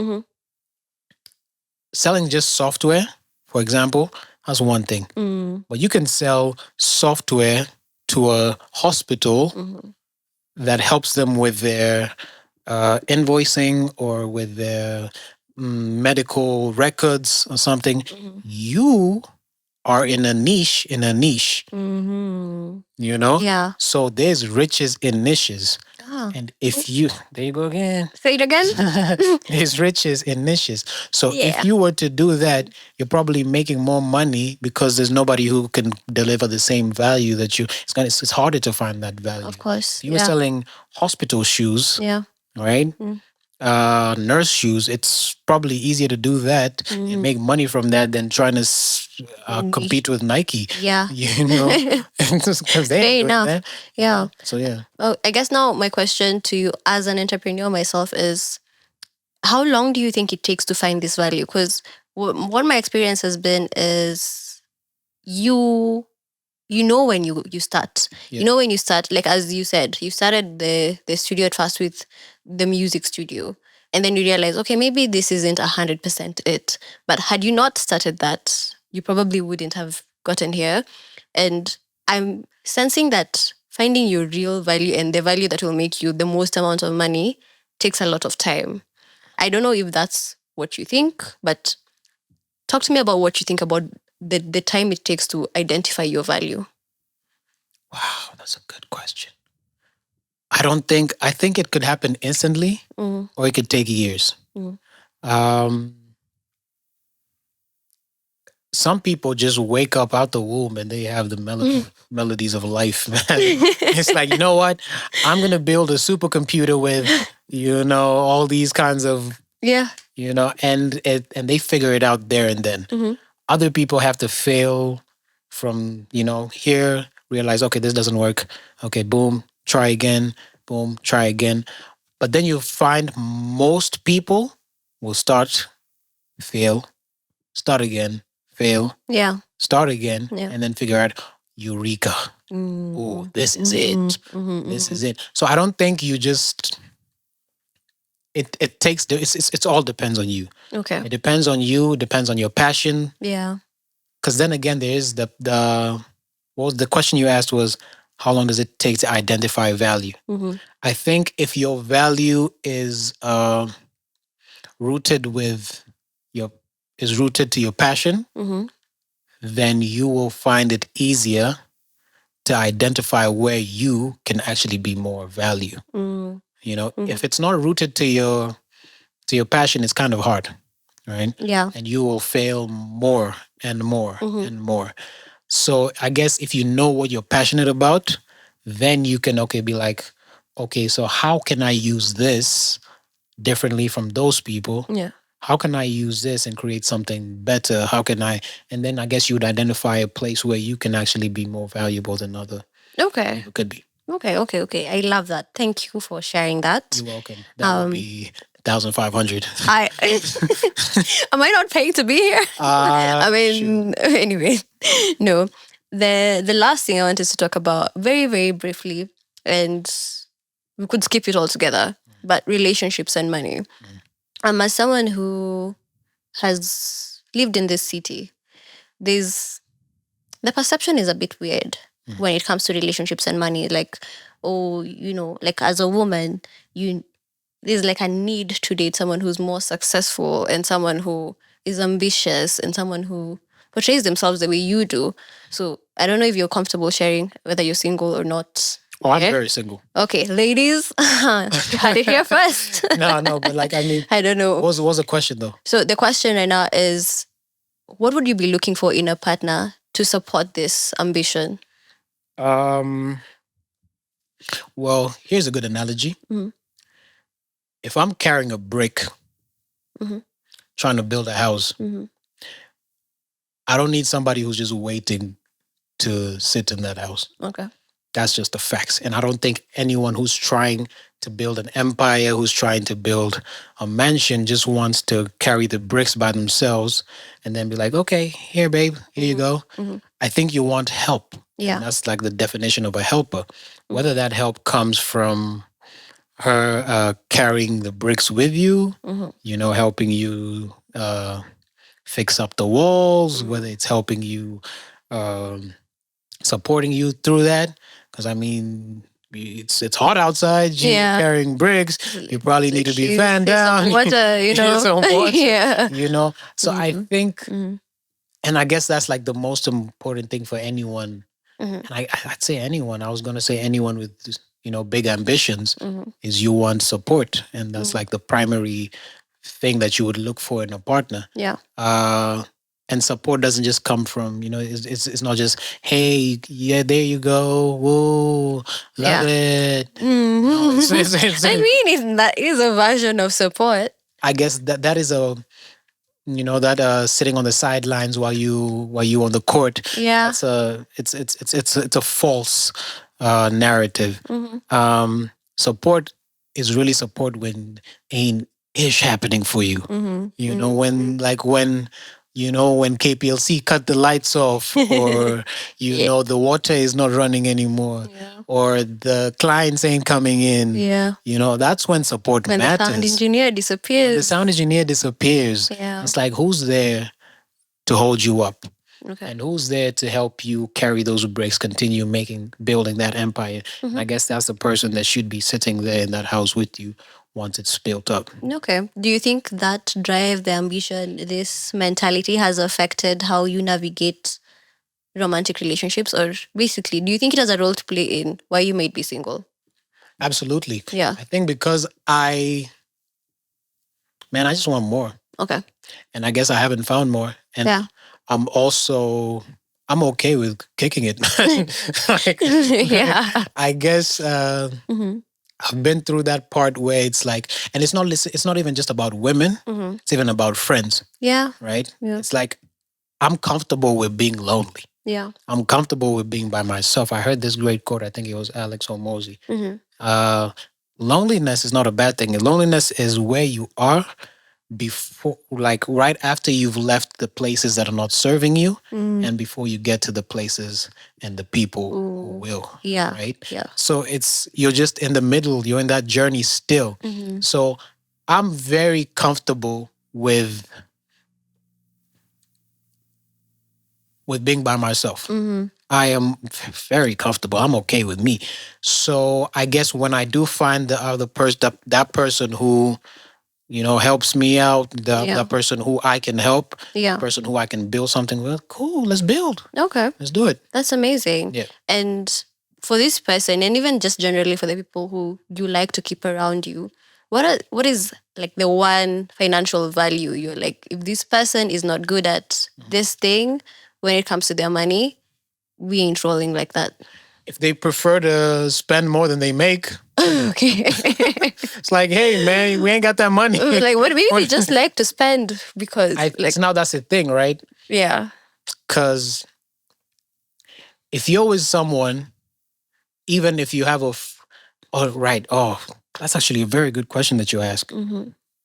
Selling just software, for example, that's one thing. But you can sell software to a hospital that helps them with their invoicing or with their medical records or something, you are in a niche, you know? Yeah. So there's riches in niches. Ah. And if you, there you go again. Say it again. There's riches in niches. So if Yeah. you were to do that, you're probably making more money because there's nobody who can deliver the same value that you. It's harder to find that value. Of course. If you were Yeah. selling hospital shoes, Yeah. right? Nurse shoes, it's probably easier to do that and make money from that than trying to compete with Nike. Yeah. You know, because they Fair ain't doing enough. that. Yeah. So yeah. Oh, I guess now my question to you as an entrepreneur myself is, how long do you think it takes to find this value? Because what my experience has been is you know when you start. Yeah. You know when you start, like as you said, you started the studio at first with the music studio. And then you realize, okay, maybe this isn't 100% it. But had you not started that, you probably wouldn't have gotten here. And I'm sensing that finding your real value and the value that will make you the most amount of money takes a lot of time. I don't know if that's what you think, but talk to me about what you think about the time it takes to identify your value. Wow, that's a good question. I think it could happen instantly or it could take years. Some people just wake up out the womb and they have the melodies of life, man. It's like, you know what? I'm going to build a supercomputer with, all these kinds of, Yeah. and they figure it out there and then. Other people have to fail from, here, realize, okay, this doesn't work. Okay, boom, try again. Boom, try again. But then you find most people will start, fail, start again, fail, Yeah. start again, Yeah. and then figure out eureka. Oh, this is it. This is it. So I don't think you just it takes it's all depends on you. Okay. It depends on you, depends on your passion. Yeah. Because then again, there is the what was the question you asked was how long does it take to identify value? I think if your value is rooted with your rooted to your passion, then you will find it easier to identify where you can actually be more value. If it's not rooted to your passion, it's kind of hard, right? Yeah. And you will fail more and more and more. So I guess if you know what you're passionate about, then you can be like, okay, so how can I use this differently from those people? Yeah. How can I use this and create something better? How can I? And then I guess you would identify a place where you can actually be more valuable than other Okay. people could be. Okay. I love that. Thank you for sharing that. You're welcome. That would be 1,500. Am I not paying to be here? I mean, anyway, no. The last thing I wanted to talk about very, very briefly, and we could skip it altogether, but relationships and money. As someone who has lived in this city, the perception is a bit weird when it comes to relationships and money. Like, like as a woman, there's like a need to date someone who's more successful and someone who is ambitious and someone who portrays themselves the way you do. So I don't know if you're comfortable sharing whether you're single or not. Oh, I'm very single. Okay, ladies, you had it here first. No, but I don't know. What was the question though? So the question right now is, what would you be looking for in a partner to support this ambition? Well, here's a good analogy. If I'm carrying a brick, trying to build a house, I don't need somebody who's just waiting to sit in that house. Okay. That's just the facts. And I don't think anyone who's trying to build an empire, who's trying to build a mansion, just wants to carry the bricks by themselves and then be like, okay, here, babe, here you go. I think you want help. Yeah. And that's like the definition of a helper. Whether that help comes from her carrying the bricks with you, helping you fix up the walls, whether it's helping you, supporting you through that. Because it's hot outside. You're carrying bricks. You probably need to be fanned down. Water, Some water. Yeah. So I think, and I guess that's like the most important thing for anyone. And I'd say anyone. I was gonna say anyone with big ambitions is you want support, and that's like the primary thing that you would look for in a partner. Yeah. And support doesn't just come from, it's not just, hey, yeah, there you go, whoa, love it. No, I mean, that is a version of support. I guess that is a, that sitting on the sidelines while you on the court. Yeah. It's a false narrative. Support is really support when ain't ish happening for you. When KPLC cut the lights off, or the water is not running anymore, or the clients ain't coming in. Yeah. That's when support matters. The sound engineer disappears. The sound engineer disappears. Yeah. It's like, who's there to hold you up? Okay. And who's there to help you carry those bricks, continue building that empire? I guess that's the person that should be sitting there in that house with you once it's built up. Okay. Do you think that drive, the ambition, this mentality has affected how you navigate romantic relationships? Or basically, do you think it has a role to play in why you might be single? Absolutely. Yeah. I think because I just want more. Okay. And I guess I haven't found more. And I'm okay with kicking it. I guess I've been through that part where it's like, and it's not even just about women. It's even about friends. Yeah. Right? Yeah. It's like, I'm comfortable with being lonely. Yeah. I'm comfortable with being by myself. I heard this great quote. I think it was Alex Hormozy. Loneliness is not a bad thing. Loneliness is where you are before, like right after you've left the places that are not serving you, and before you get to the places and the people who will. Yeah. Right? Yeah. So you're just in the middle. You're in that journey still. So I'm very comfortable with being by myself. I am very comfortable. I'm okay with me. So I guess when I do find the other person, that person who, helps me out, the person who I can help, the person who I can build something with, cool, let's build. Okay. Let's do it. That's amazing. Yeah. And for this person, and even just generally for the people who you like to keep around you, what is like the one financial value you're like, if this person is not good at this thing when it comes to their money, we ain't rolling like that. If they prefer to spend more than they make, okay. It's like, hey man, we ain't got that money. Like, what? Maybe we just like to spend because now that's the thing, right? Yeah. Because if you're with someone, even if you have that's actually a very good question that you ask.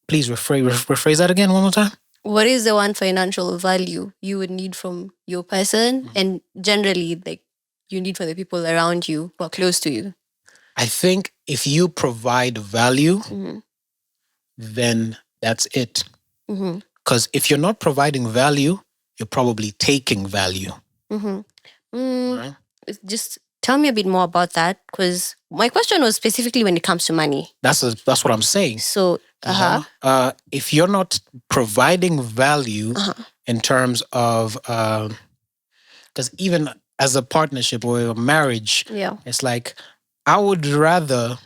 Please rephrase that again one more time. What is the one financial value you would need from your person, and generally, like, you need for the people around you who are close to you? I think if you provide value, then that's it. Because if you're not providing value, you're probably taking value. Right? Just tell me a bit more about that, because my question was specifically when it comes to money. That's what I'm saying. So, if you're not providing value in terms of, because even as a partnership or a marriage, it's like, I would rather,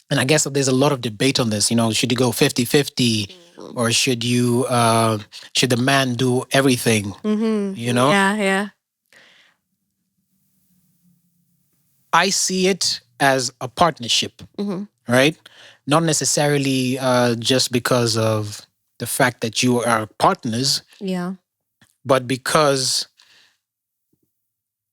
and I guess there's a lot of debate on this, should you go 50-50 or should the man do everything, Yeah. I see it as a partnership, right? Not necessarily just because of the fact that you are partners, but because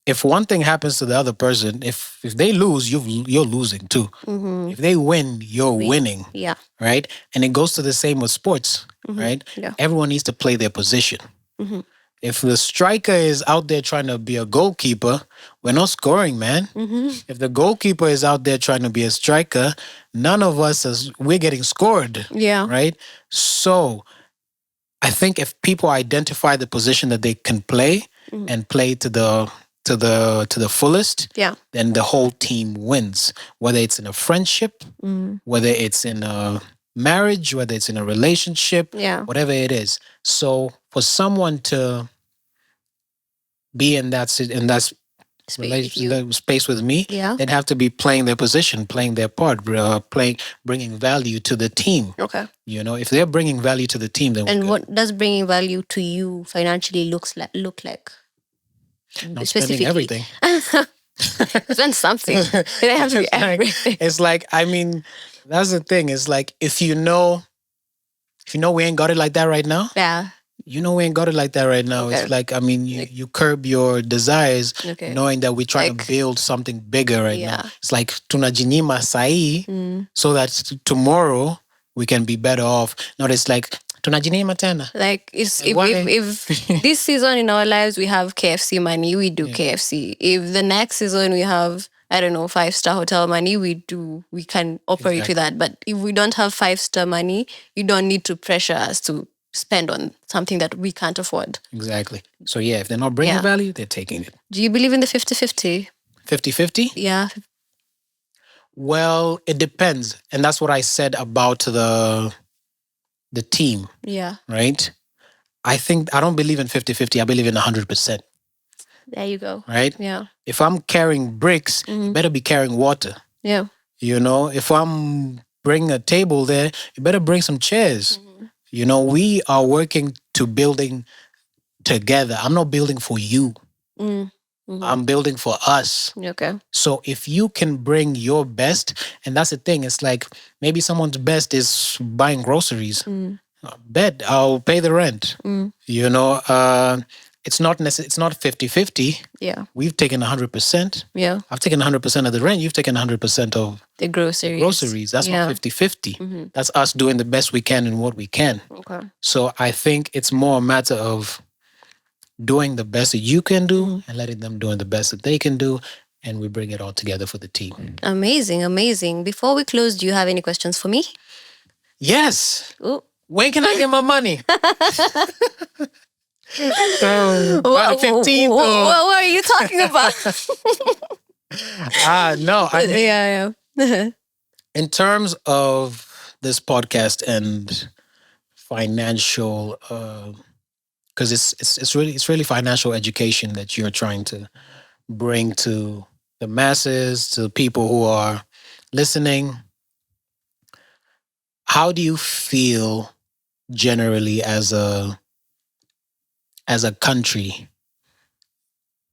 if one thing happens to the other person, if they lose, you're losing too. If they win, you're winning. Yeah. Right? And it goes to the same with sports, right? Yeah. Everyone needs to play their position. If the striker is out there trying to be a goalkeeper, we're not scoring, man. If the goalkeeper is out there trying to be a striker, none of us we're getting scored. Yeah. Right? So I think if people identify the position that they can play and play to to the fullest, Yeah. then the whole team wins. Whether it's in a friendship, whether it's in a marriage, whether it's in a relationship, Yeah. whatever it is. So for someone to be in that space with me, Yeah. they'd have to be playing their position, playing their part, bringing value to the team. Okay. You know, if they're bringing value to the team, then And what does bringing value to you financially look like? not spending everything. Spend something. It doesn't have to be everything. It's like, I mean, that's the thing. It's like if you know we ain't got it like that right now. Yeah. You know we ain't got it like that right now. Okay. It's like, I mean, you curb your desires, Okay. knowing that we're trying to build something bigger right now. It's like tunajinyima sahi, so that tomorrow we can be better off. Not it's like tunajinyima tena. Like if this season in our lives we have KFC money, we do KFC. If the next season we have, I don't know, 5-star hotel money, we can operate with that. But if we don't have 5-star money, you don't need to pressure us to spend on something that we can't afford. Exactly. So yeah, if they're not bringing value, they're taking it. Do you believe in the 50-50? 50-50? Yeah. Well, it depends. And that's what I said about the team. Yeah. Right? I don't believe in 50-50. I believe in 100%. There you go. Right? Yeah. If I'm carrying bricks, you better be carrying water. Yeah. You know, if I'm bringing a table there, you better bring some chairs. You know, we are working to building together. I'm not building for you. I'm building for us. Okay. So if you can bring your best, and that's the thing, it's like maybe someone's best is buying groceries. Bet I'll pay the rent. You know, it's not 50-50. Yeah. We've taken 100%. Yeah. I've taken 100% of the rent. You've taken 100% of the groceries. That's not 50-50. That's us doing the best we can in what we can. Okay. So I think it's more a matter of doing the best that you can do and letting them doing the best that they can do, and we bring it all together for the team. Amazing, amazing. Before we close, do you have any questions for me? Yes. Ooh. When can I get my money? What 15th. What are you talking about? No. Yeah. In terms of this podcast and financial, because it's really financial education that you're trying to bring to the masses, to people who are listening. How do you feel generally as a country,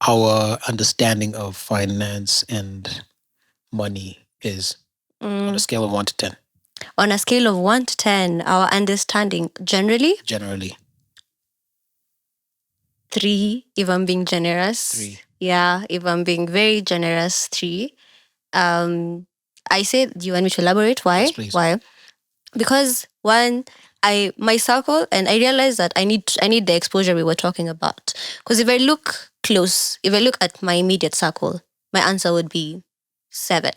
our understanding of finance and money is on a scale of 1 to 10? On a scale of 1 to 10, our understanding generally? 3, if I'm being generous. 3. Yeah, if I'm being very generous, 3. I say, do you want me to elaborate? Why? Yes, please. Why? Because one, my circle, and I realized that I need the exposure we were talking about. Because if I look close, if I look at my immediate circle, my answer would be 7,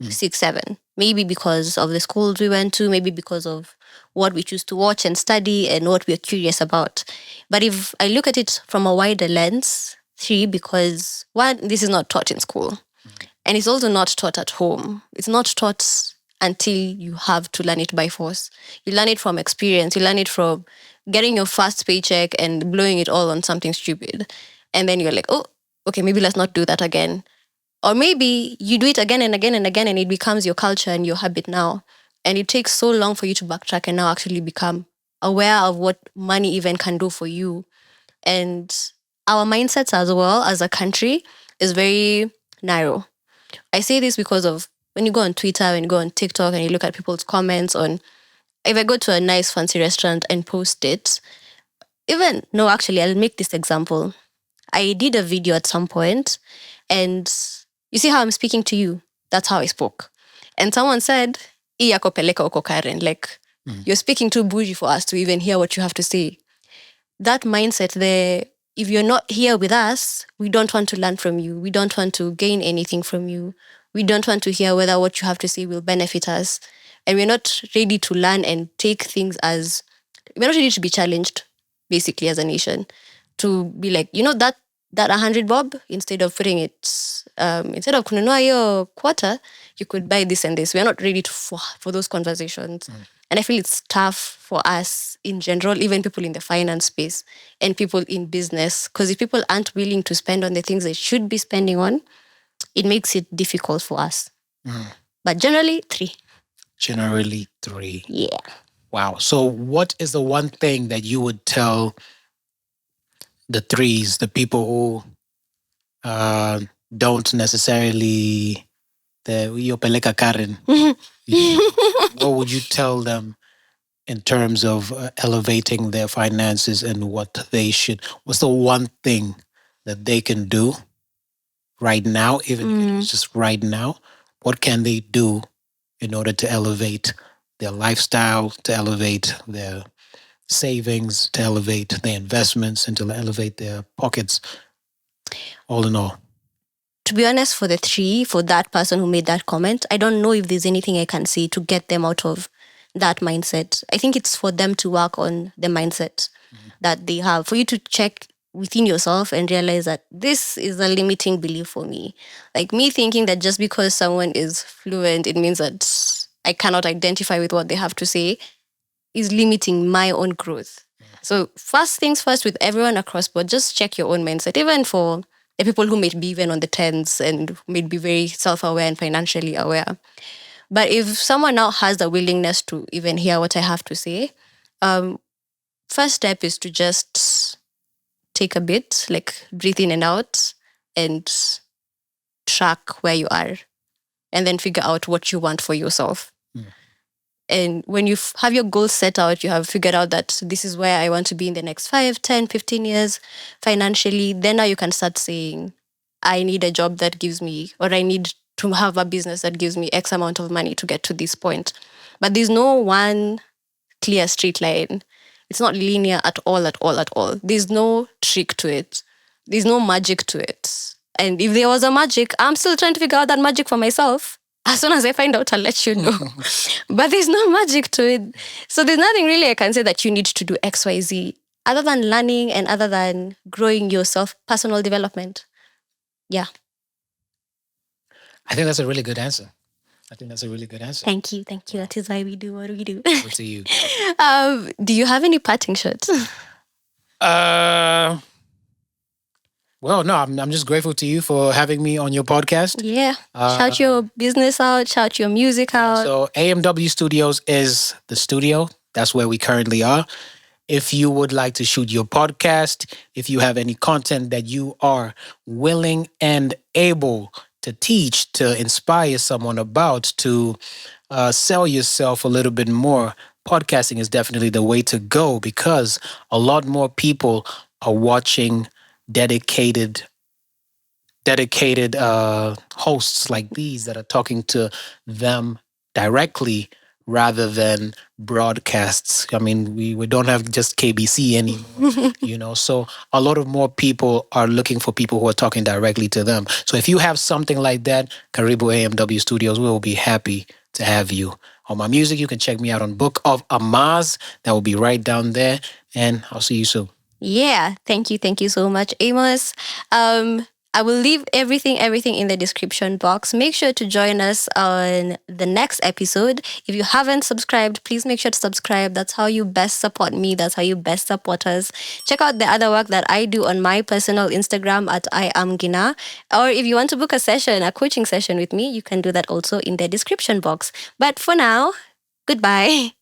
6, 7. Maybe because of the schools we went to, maybe because of what we choose to watch and study and what we're curious about. But if I look at it from a wider lens, 3, because one, this is not taught in school. And it's also not taught at home. It's not taught until you have to learn it by force. You learn it from experience. You learn it from getting your first paycheck and blowing it all on something stupid. And then you're like, oh, okay, maybe let's not do that again. Or maybe you do it again and again and again, and it becomes your culture and your habit now. And it takes so long for you to backtrack and now actually become aware of what money even can do for you. And our mindsets as well as a country is very narrow. I say this because of when you go on Twitter, when you go on TikTok and you look at people's comments on, if I go to a nice fancy restaurant and post it, actually, I'll make this example. I did a video at some point, and you see how I'm speaking to you? That's how I spoke. And someone said, "Iya kopeleka uko Karen," like, you're speaking too bougie for us to even hear what you have to say. That mindset there, if you're not here with us, we don't want to learn from you. We don't want to gain anything from you. We don't want to hear whether what you have to say will benefit us. And we're not ready to learn and take things we're not ready to be challenged, basically, as a nation. To be like, that that 100 bob, instead of putting it, instead of kununua your quarter, you could buy this and this. We're not ready for those conversations. And I feel it's tough for us in general, even people in the finance space and people in business, because if people aren't willing to spend on the things they should be spending on, it makes it difficult for us. But generally, 3. Generally 3. Yeah. Wow. So what is the one thing that you would tell the 3s, the people who don't necessarily the peleka Karen? What would you tell them in terms of elevating their finances and what they should? What's the one thing that they can do right now, even if it's just right now? What can they do in order to elevate their lifestyle, to elevate their savings, to elevate their investments, and to elevate their pockets, all in all? To be honest, for the 3, for that person who made that comment, I don't know if there's anything I can say to get them out of that mindset. I think it's for them to work on the mindset that they have, for you to check within yourself and realize that this is a limiting belief for me. Like me thinking that just because someone is fluent, it means that I cannot identify with what they have to say, is limiting my own growth. So first things first, with everyone across board, just check your own mindset, even for the people who may be even on the 10s and may be very self-aware and financially aware. But if someone now has the willingness to even hear what I have to say, first step is to just take a bit, like breathe in and out, and track where you are, and then figure out what you want for yourself. And when you have your goals set out, you have figured out that this is where I want to be in the next 5, 10, 15 years financially, then now you can start saying, I need a job that gives me, or I need to have a business that gives me X amount of money to get to this point. But there's no one clear straight line. It's not linear at all, at all, at all. There's no trick to it. There's no magic to it. And if there was a magic, I'm still trying to figure out that magic for myself. As soon as I find out, I'll let you know. But there's no magic to it. So there's nothing really I can say that you need to do X, Y, Z, other than learning and other than growing yourself, personal development. Yeah. I think that's a really good answer. Thank you. That is why we do what we do. Over to you. Do you have any parting shots? Well, no, I'm just grateful to you for having me on your podcast. Yeah. Shout your business out, shout your music out. So AMW Studios is the studio. That's where we currently are. If you would like to shoot your podcast, if you have any content that you are willing and able to teach, to inspire someone about, to sell yourself a little bit more, podcasting is definitely the way to go, because a lot more people are watching dedicated hosts like these that are talking to them directly rather than broadcasts. I mean, we don't have just KBC anymore, so a lot of more people are looking for people who are talking directly to them. So if you have something like that, Karibu AMW Studios, we will be happy to have you. On my music, you can check me out on Book of Amaz. That will be right down there. And I'll see you soon. Yeah, thank you so much, Amos. I will leave everything in the description box. Make sure to join us on the next episode. If you haven't subscribed, please make sure to subscribe. That's how you best support me. That's how you best support us. Check out the other work that I do on my personal Instagram at i.am.ngina. Or if you want to book a coaching session with me, you can do that also in the description box. But for now, goodbye.